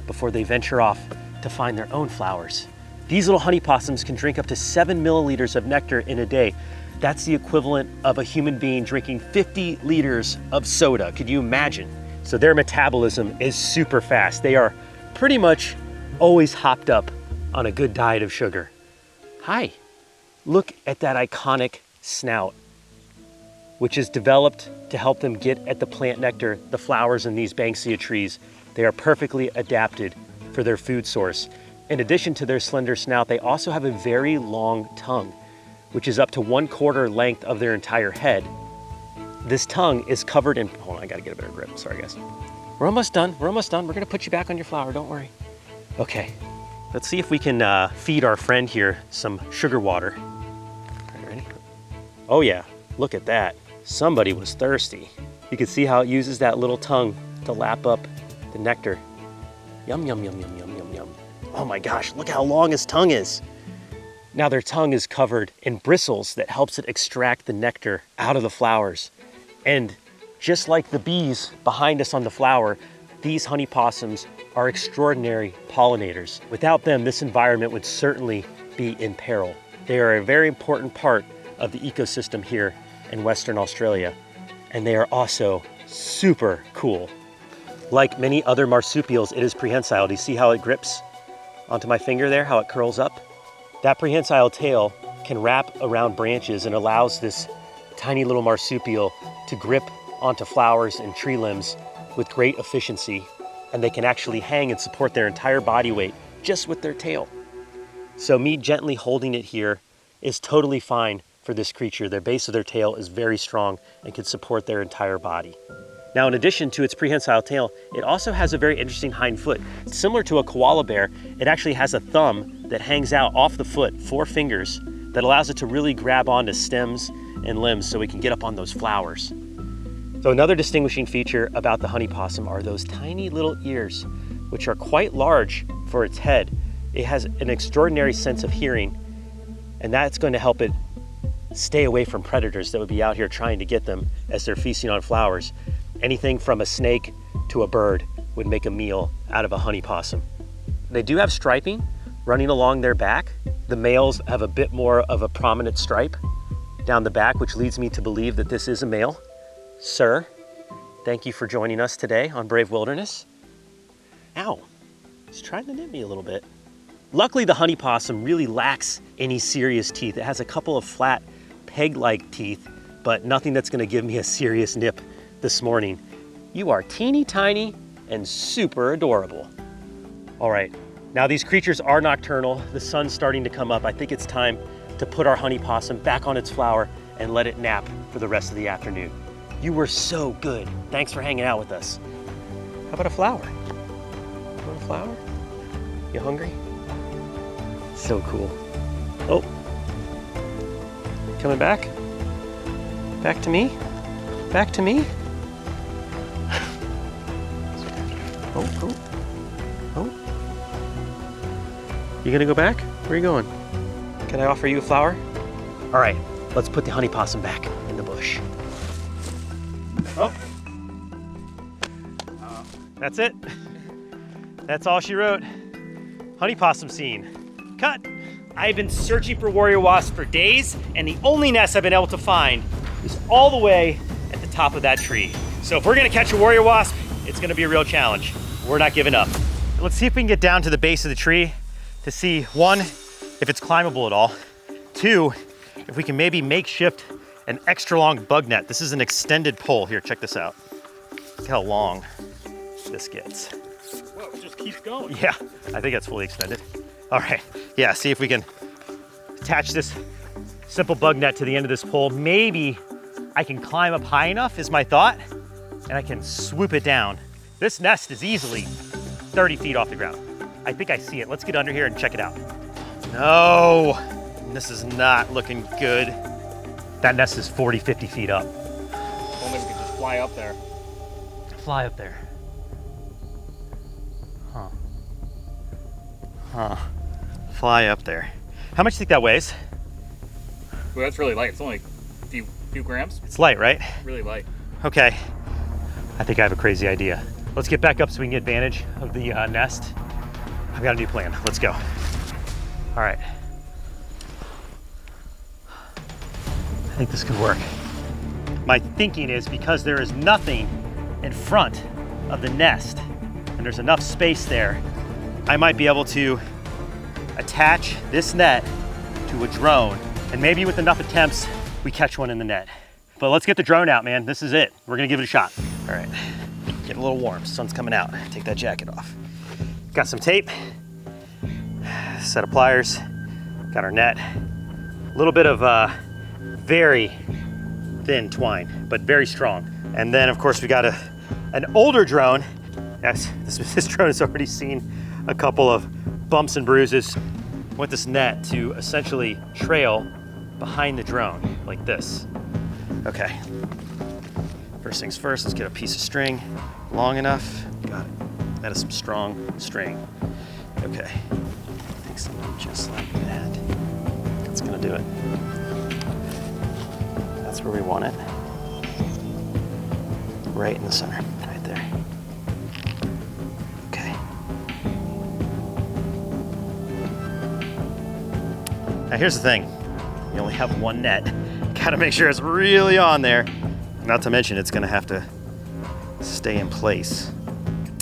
C: before they venture off to find their own flowers. These little honey possums can drink up to 7 milliliters of nectar in a day. That's the equivalent of a human being drinking 50 liters of soda. Could you imagine? So their metabolism is super fast. They are pretty much always hopped up on a good diet of sugar. Hi, look at that iconic snout, which is developed to help them get at the plant nectar, the flowers in these banksia trees. They are perfectly adapted for their food source. In addition to their slender snout, they also have a very long tongue, which is up to 1/4 length of their entire head. This tongue is covered in, hold on, I gotta get a better grip, sorry guys. We're almost done, we're almost done. We're gonna put you back on your flower, don't worry. Okay, let's see if we can feed our friend here some sugar water. All right, ready? Oh yeah, look at that. Somebody was thirsty. You can see how it uses that little tongue to lap up the nectar. Yum, yum, yum, yum, yum, yum, yum. Oh my gosh, look how long his tongue is. Now their tongue is covered in bristles that helps it extract the nectar out of the flowers. And just like the bees behind us on the flower, these honey possums are extraordinary pollinators. Without them, this environment would certainly be in peril. They are a very important part of the ecosystem here in Western Australia, and they are also super cool. Like many other marsupials, it is prehensile. Do you see how it grips onto my finger there, how it curls up? That prehensile tail can wrap around branches and allows this tiny little marsupial to grip onto flowers and tree limbs with great efficiency, and they can actually hang and support their entire body weight just with their tail. So me gently holding it here is totally fine for this creature. The base of their tail is very strong and can support their entire body. Now, in addition to its prehensile tail, it also has a very interesting hind foot. Similar to a koala bear, it actually has a thumb that hangs out off the foot, 4 fingers, that allows it to really grab onto stems and limbs so it can get up on those flowers. So another distinguishing feature about the honey possum are those tiny little ears, which are quite large for its head. It has an extraordinary sense of hearing, and that's going to help it stay away from predators that would be out here trying to get them as they're feasting on flowers. Anything from a snake to a bird would make a meal out of a honey possum. They do have striping running along their back. The males have a bit more of a prominent stripe down the back, which leads me to believe that this is a male. Sir, thank you for joining us today on Brave Wilderness. Ow, he's trying to nip me a little bit. Luckily, the honey possum really lacks any serious teeth. It has a couple of flat peg-like teeth, but nothing that's gonna give me a serious nip this morning. You are teeny tiny and super adorable. All right, now these creatures are nocturnal. The sun's starting to come up. I think it's time to put our honey possum back on its flower and let it nap for the rest of the afternoon. You were so good. Thanks for hanging out with us. How about a flower? You want a flower? You hungry? So cool. Oh, coming back? Back to me? Back to me? Oh. You gonna go back? Where are you going? Can I offer you a flower? All right, let's put the honey possum back in the bush. Oh. That's it. That's all she wrote. Honey possum scene. Cut. I've been searching for warrior wasps for days, and the only nest I've been able to find is all the way at the top of that tree. So if we're gonna catch a warrior wasp, it's gonna be a real challenge. We're not giving up. Let's see if we can get down to the base of the tree to see, 1, if it's climbable at all. 2, if we can maybe makeshift an extra long bug net. This is an extended pole. Here, check this out. Look how long this gets.
B: Whoa, it just keeps going.
C: Yeah, I think that's fully extended. All right, yeah, see if we can attach this simple bug net to the end of this pole. Maybe I can climb up high enough is my thought, and I can swoop it down. This nest is easily 30 feet off the ground. I think I see it. Let's get under here and check it out. No, this is not looking good. That nest is 40, 50 feet up.
B: Only we could just fly up there.
C: Fly up there. Huh. Fly up there. How much do you think that weighs?
B: Well, that's really light. It's only a few grams.
C: It's light, right?
B: Really light.
C: Okay. I think I have a crazy idea. Let's get back up so we can get advantage of the nest. I've got a new plan. Let's go. All right. I think this could work. My thinking is because there is nothing in front of the nest and there's enough space there, I might be able to attach this net to a drone, and maybe with enough attempts, we catch one in the net. But let's get the drone out, man. This is it. We're gonna give it a shot. All right, get a little warm. Sun's coming out. Take that jacket off. Got some tape, set of pliers, got our net, a little bit of very thin twine, but very strong. And then of course we got an older drone. Yes, this drone has already seen a couple of bumps and bruises. With this net to essentially trail behind the drone like this. Okay, first things first, let's get a piece of string long enough. Got it. That is some strong string. Okay, I think something just like that. That's gonna do it. That's where we want it. Right in the center, right there. Okay. Now here's the thing, you only have one net. Gotta make sure it's really on there. Not to mention it's gonna have to stay in place.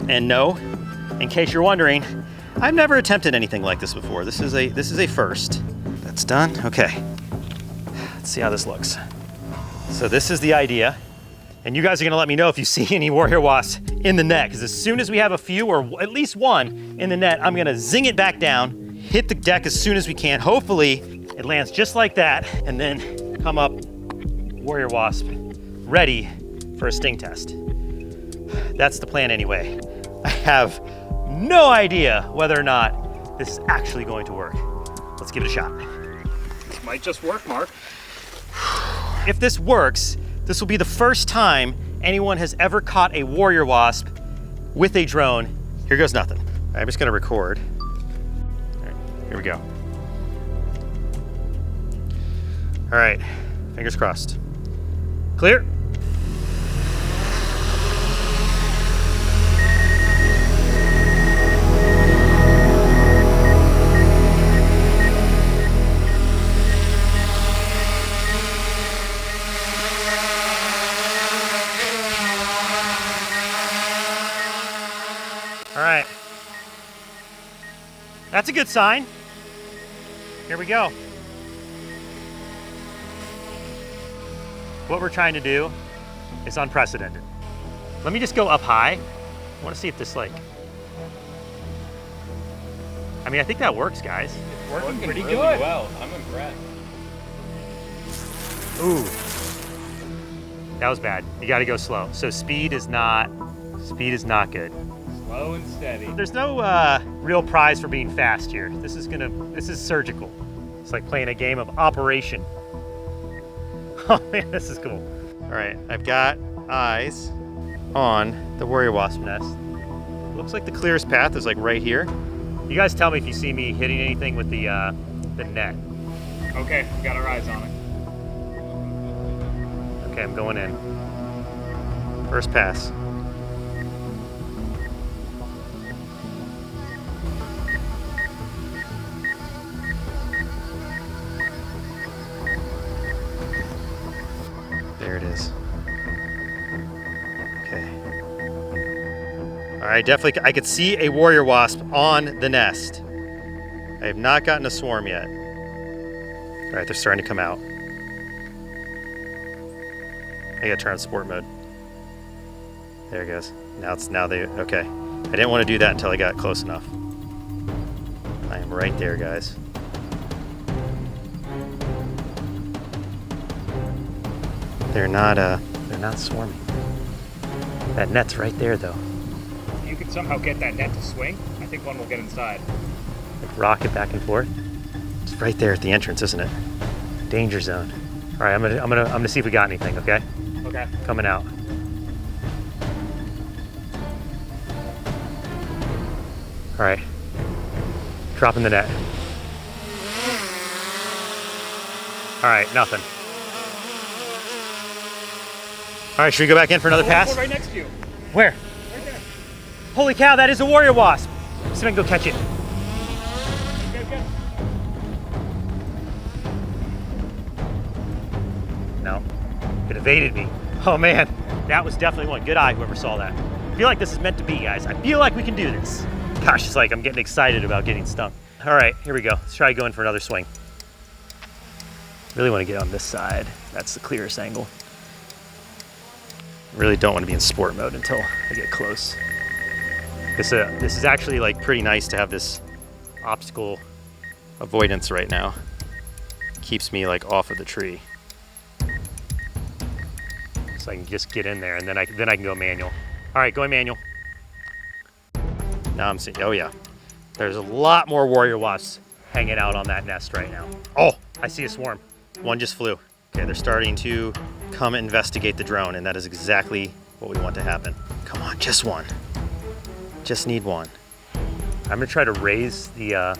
C: And no, in case you're wondering, I've never attempted anything like this before. This is a first. That's done, okay. Let's see how this looks. So this is the idea. And you guys are gonna let me know if you see any warrior wasps in the net, because as soon as we have a few, or at least one in the net, I'm gonna zing it back down
A: hit the deck as soon as we can. Hopefully it lands just like that, and then come up warrior wasp ready for a sting test. That's the plan anyway. I have no idea whether or not this is actually going to work. Let's give it a shot.
B: This might just work, Mark.
A: If this works, this will be the first time anyone has ever caught a warrior wasp with a drone. Here goes nothing. I'm just gonna record. All right, here we go. All right, fingers crossed. Clear. All right. That's a good sign. Here we go. What we're trying to do is unprecedented. Let me just go up high. I want to see if this I mean, I think that works, guys.
B: It's working pretty
H: really
B: good.
H: Well, I'm impressed.
A: Ooh. That was bad. You got to go slow. So speed is not good.
H: Slow and steady.
A: There's no real prize for being fast here. This is surgical. It's like playing a game of Operation. Oh man, this is cool. All right, I've got eyes on the warrior wasp nest. Looks like the clearest path is like right here. You guys tell me if you see me hitting anything with the net.
B: Okay, we got our eyes on it.
A: Okay, I'm going in. First pass. There it is. Okay. All right, definitely, I could see a warrior wasp on the nest. I have not gotten a swarm yet. All right, they're starting to come out. I gotta turn on sport mode. There it goes. Now they, okay. I didn't want to do that until I got close enough. I am right there, guys. They're not swarming. That net's right there though.
B: If you could somehow get that net to swing, I think one will get inside.
A: Like rock it back and forth. It's right there at the entrance, isn't it? Danger zone. All right, I'm gonna see if we got anything. Okay.
B: Okay.
A: Coming out. All right. Dropping the net. All right, nothing. All right, should we go back in for another pass?
B: Right next to you.
A: Where?
B: Right there.
A: Holy cow, that is a warrior wasp. See if I can go catch it.
B: Good.
A: No, it evaded me. Oh man, that was definitely one. Good eye, whoever saw that. I feel like this is meant to be, guys. I feel like we can do this. Gosh, it's like I'm getting excited about getting stung. All right, here we go. Let's try going for another swing. Really want to get on this side. That's the clearest angle. Really don't want to be in sport mode until I get close. This is actually like pretty nice to have this obstacle avoidance right now. Keeps me like off of the tree. So I can just get in there and then I can go manual. All right, going manual. Now I'm seeing, oh yeah. There's a lot more warrior wasps hanging out on that nest right now. Oh, I see a swarm. One just flew. Okay, they're starting to come investigate the drone, and that is exactly what we want to happen. Come on, just one. Just need one. I'm gonna try to raise the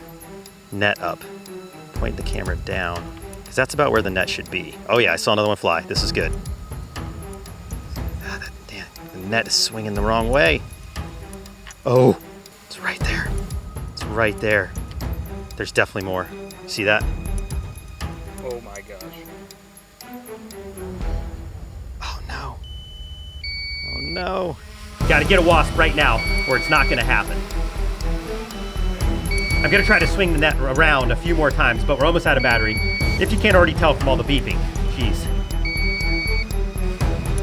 A: net up, point the camera down, because that's about where the net should be. Oh yeah, I saw another one fly. This is good. Damn, the net is swinging the wrong way. Oh, it's right there. It's right there. There's definitely more. See that?
B: Oh my gosh.
A: Oh no. Oh no. Gotta get a wasp right now, or it's not gonna happen. I'm gonna try to swing the net around a few more times, but we're almost out of battery. If you can't already tell from all the beeping. Jeez.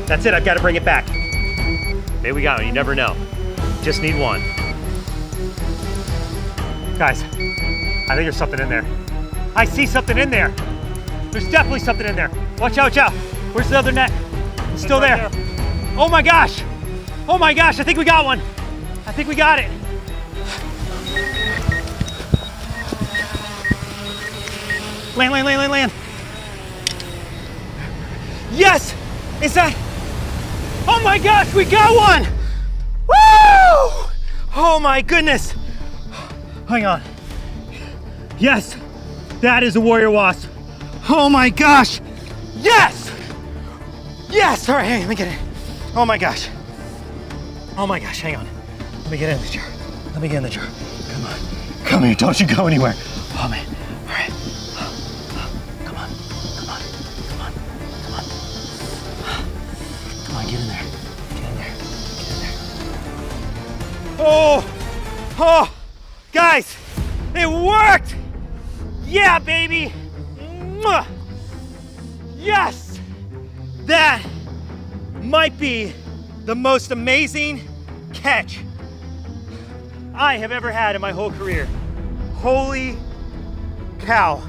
A: That's it, I've gotta bring it back. Maybe we got one, you never know. Just need one. Guys, I think there's something in there. I see something in there. There's definitely something in there. Watch out, watch out. Where's the other net? It's still there. Oh my gosh. Oh my gosh, I think we got one. I think we got it. Land, land, land, land, land. Yes! Is that? Oh my gosh, we got one! Woo! Oh my goodness. Hang on. Yes, that is a warrior wasp. Oh my gosh. Yes! Yes, all right, hang on, let me get it. Oh my gosh. Oh my gosh, hang on. Let me get in the jar. Let me get in the jar. Come on. Come here, don't you go anywhere. Oh man, all right. Come on, come on, come on, come on. Come on, get in there. Get in there, get in there. Oh, guys, it worked. Yeah, baby. Mwah. Yes, that might be the most amazing catch I have ever had in my whole career. Holy cow.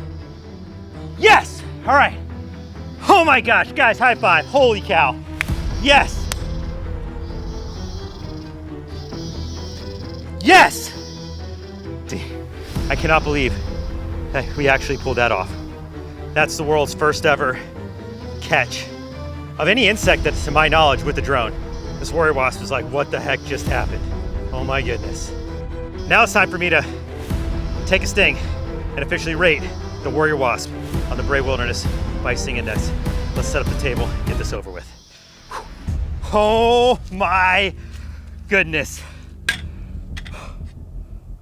A: Yes, all right. Oh my gosh, guys, high five. Holy cow. Yes. Yes. I cannot believe that we actually pulled that off. That's the world's first ever catch of any insect that's to my knowledge with a drone. This warrior wasp is like, what the heck just happened? Oh my goodness. Now it's time for me to take a sting and officially rate the warrior wasp on the Brave Wilderness Bite Sting Index. Let's set up the table, get this over with. Oh my goodness.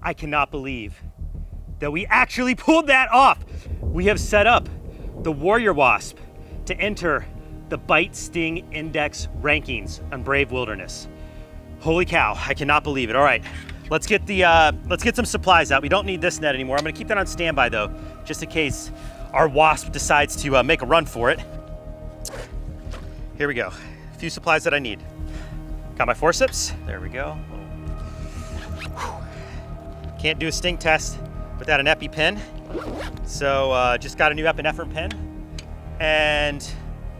A: I cannot believe that we actually pulled that off. We have set up the warrior wasp to enter the Bite Sting Index rankings on Brave Wilderness. Holy cow, I cannot believe it. All right, let's get some supplies out. We don't need this net anymore. I'm gonna keep that on standby though, just in case our wasp decides to make a run for it. Here we go, a few supplies that I need. Got my forceps, there we go. Can't do a sting test without an EpiPen. So just got a new epinephrine pen, and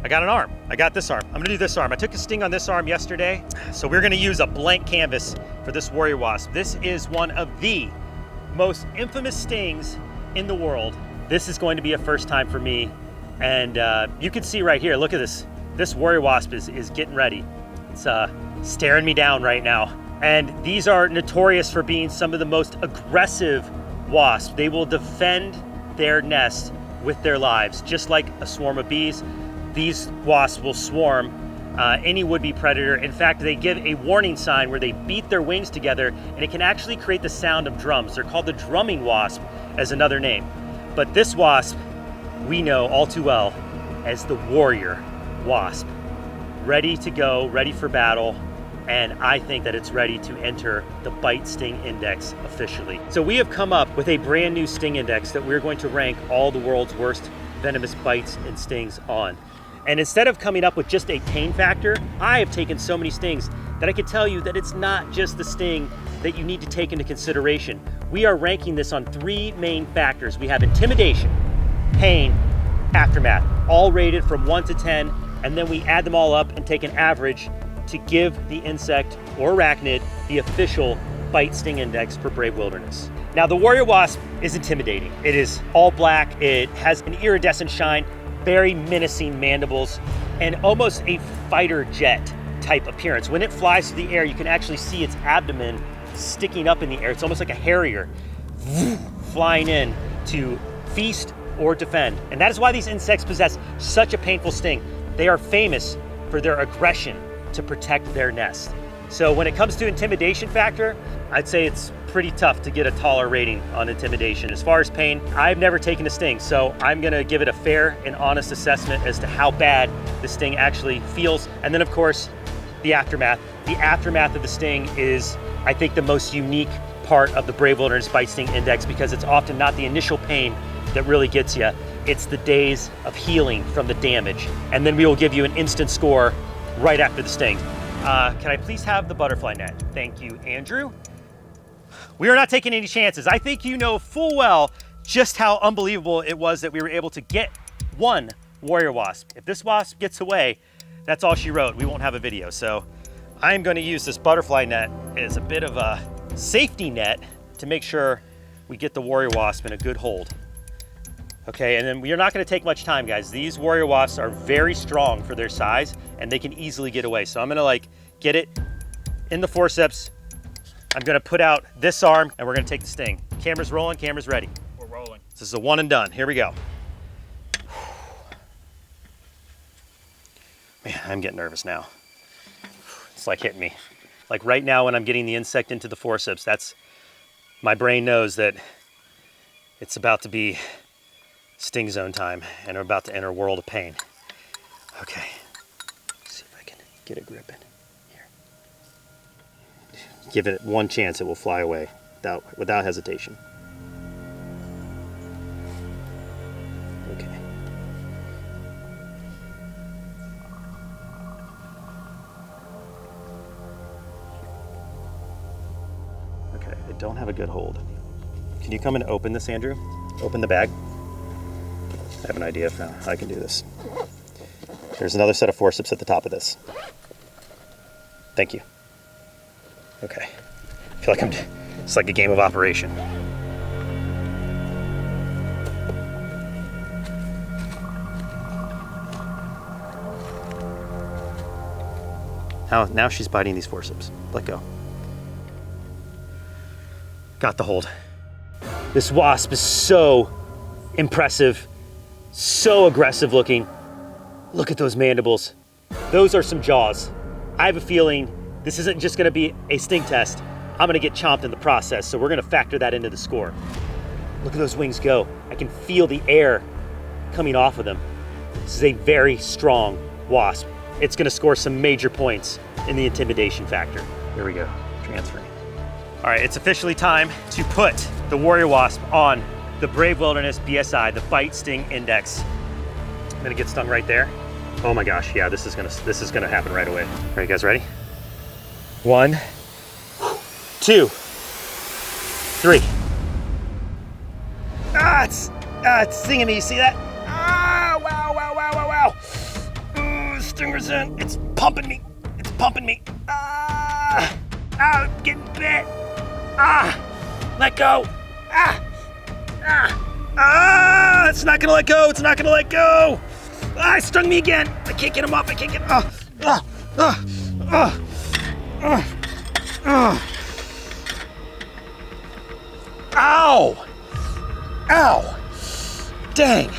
A: I got an arm. I got this arm. I'm gonna do this arm. I took a sting on this arm yesterday, so we're gonna use a blank canvas for this warrior wasp. This is one of the most infamous stings in the world. This is going to be a first time for me, and you can see right here, look at this. This warrior wasp is getting ready. It's staring me down right now. And these are notorious for being some of the most aggressive wasps. They will defend their nest with their lives, just like a swarm of bees. These wasps will swarm any would-be predator. In fact, they give a warning sign where they beat their wings together, and it can actually create the sound of drums. They're called the drumming wasp as another name. But this wasp, we know all too well as the warrior wasp. Ready to go, ready for battle. And I think that it's ready to enter the Bite Sting Index officially. So we have come up with a brand new sting index that we're going to rank all the world's worst venomous bites and stings on. And instead of coming up with just a pain factor, I have taken so many stings that I can tell you that it's not just the sting that you need to take into consideration. We are ranking this on 3 main factors. We have intimidation, pain, aftermath, all rated from 1 to 10, and then we add them all up and take an average to give the insect or arachnid the official Bite Sting Index for Brave Wilderness. Now, the warrior wasp is intimidating. It is all black, it has an iridescent shine, very menacing mandibles, and almost a fighter jet type appearance. When it flies through the air, you can actually see its abdomen sticking up in the air. It's almost like a harrier flying in to feast or defend. And that is why these insects possess such a painful sting. They are famous for their aggression to protect their nest. So when it comes to intimidation factor, I'd say it's pretty tough to get a taller rating on intimidation. As far as pain, I've never taken a sting, so I'm gonna give it a fair and honest assessment as to how bad the sting actually feels. And then of course, the aftermath. The aftermath of the sting is, I think, the most unique part of the Brave Wilderness Bite Sting Index, because it's often not the initial pain that really gets you. It's the days of healing from the damage. And then we will give you an instant score right after the sting. Can I please have the butterfly net? Thank you, Andrew. We are not taking any chances. I think you know full well just how unbelievable it was that we were able to get one warrior wasp. If this wasp gets away, that's all she wrote. We won't have a video. So I'm going to use this butterfly net as a bit of a safety net to make sure we get the warrior wasp in a good hold. Okay, and then we're not gonna take much time, guys. These warrior wasps are very strong for their size and they can easily get away. So I'm gonna like get it in the forceps. I'm gonna put out this arm and we're gonna take the sting. Camera's rolling, camera's ready.
H: We're rolling.
A: This is a one and done. Here we go. Man, I'm getting nervous now. It's like hitting me. Like right now when I'm getting the insect into the forceps, that's, my brain knows that it's about to be sting zone time and we're about to enter a world of pain. Okay, let's see if I can get a grip in here. Give it one chance, it will fly away without hesitation. Okay. Okay, I don't have a good hold. Can you come and open this, Andrew? Open the bag. I have an idea of how I can do this. There's another set of forceps at the top of this. Thank you. Okay. I feel like it's like a game of Operation. Now she's biting these forceps. Let go. Got the hold. This wasp is so impressive. So aggressive looking. Look at those mandibles. Those are some jaws. I have a feeling this isn't just gonna be a sting test. I'm gonna get chomped in the process, so we're gonna factor that into the score. Look at those wings go. I can feel the air coming off of them. This is a very strong wasp. It's gonna score some major points in the intimidation factor. Here we go, transferring. All right, it's officially time to put the warrior wasp on the Brave Wilderness BSI, the Bite Sting Index. I'm gonna get stung right there. Oh my gosh, yeah, this is gonna happen right away. All right, you guys ready? 1, 2, 3. It's stinging me, you see that? Wow. Ooh, stinger's in, it's pumping me. I'm getting bit. Let go. It's not gonna let go. It stung me again. I can't get him off. Ow. Dang.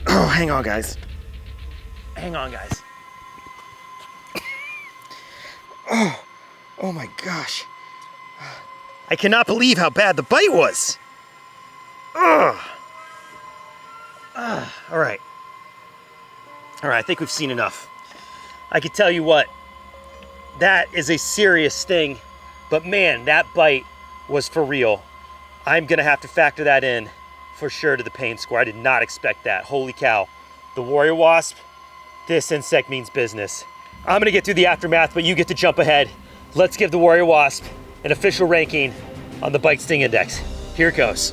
A: Oh, hang on, guys. Oh my gosh. I cannot believe how bad the bite was. All right, I think we've seen enough. I can tell you what, that is a serious sting, but man, that bite was for real. I'm gonna have to factor that in for sure to the pain score. I did not expect that. Holy cow. The warrior wasp, this insect means business. I'm gonna get through the aftermath, but you get to jump ahead. Let's give the warrior wasp an official ranking on the Bite Sting Index. Here it goes.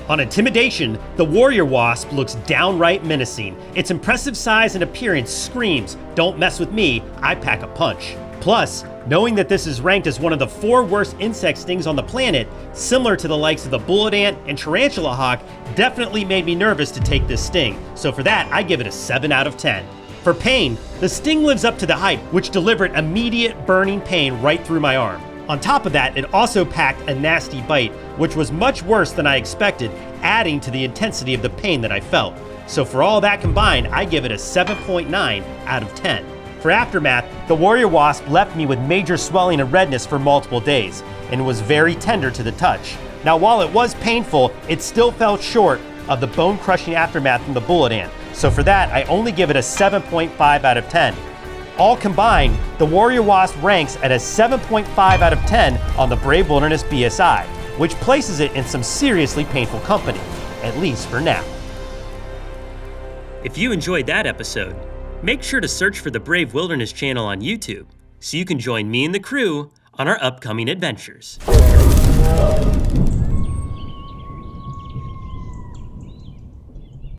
A: On intimidation, the warrior wasp looks downright menacing. Its impressive size and appearance screams, "Don't mess with me, I pack a punch." Plus, knowing that this is ranked as one of the 4 worst insect stings on the planet, similar to the likes of the bullet ant and tarantula hawk, definitely made me nervous to take this sting. So for that, I give it a 7 out of 10. For pain, the sting lives up to the hype, which delivered immediate burning pain right through my arm. On top of that, it also packed a nasty bite, which was much worse than I expected, adding to the intensity of the pain that I felt. So for all that combined, I give it a 7.9 out of 10. For aftermath, the warrior wasp left me with major swelling and redness for multiple days, and was very tender to the touch. Now, while it was painful, it still fell short of the bone-crushing aftermath from the bullet ant. So for that, I only give it a 7.5 out of 10. All combined, the warrior wasp ranks at a 7.5 out of 10 on the Brave Wilderness BSI, which places it in some seriously painful company, at least for now. If you enjoyed that episode, make sure to search for the Brave Wilderness channel on YouTube so you can join me and the crew on our upcoming adventures.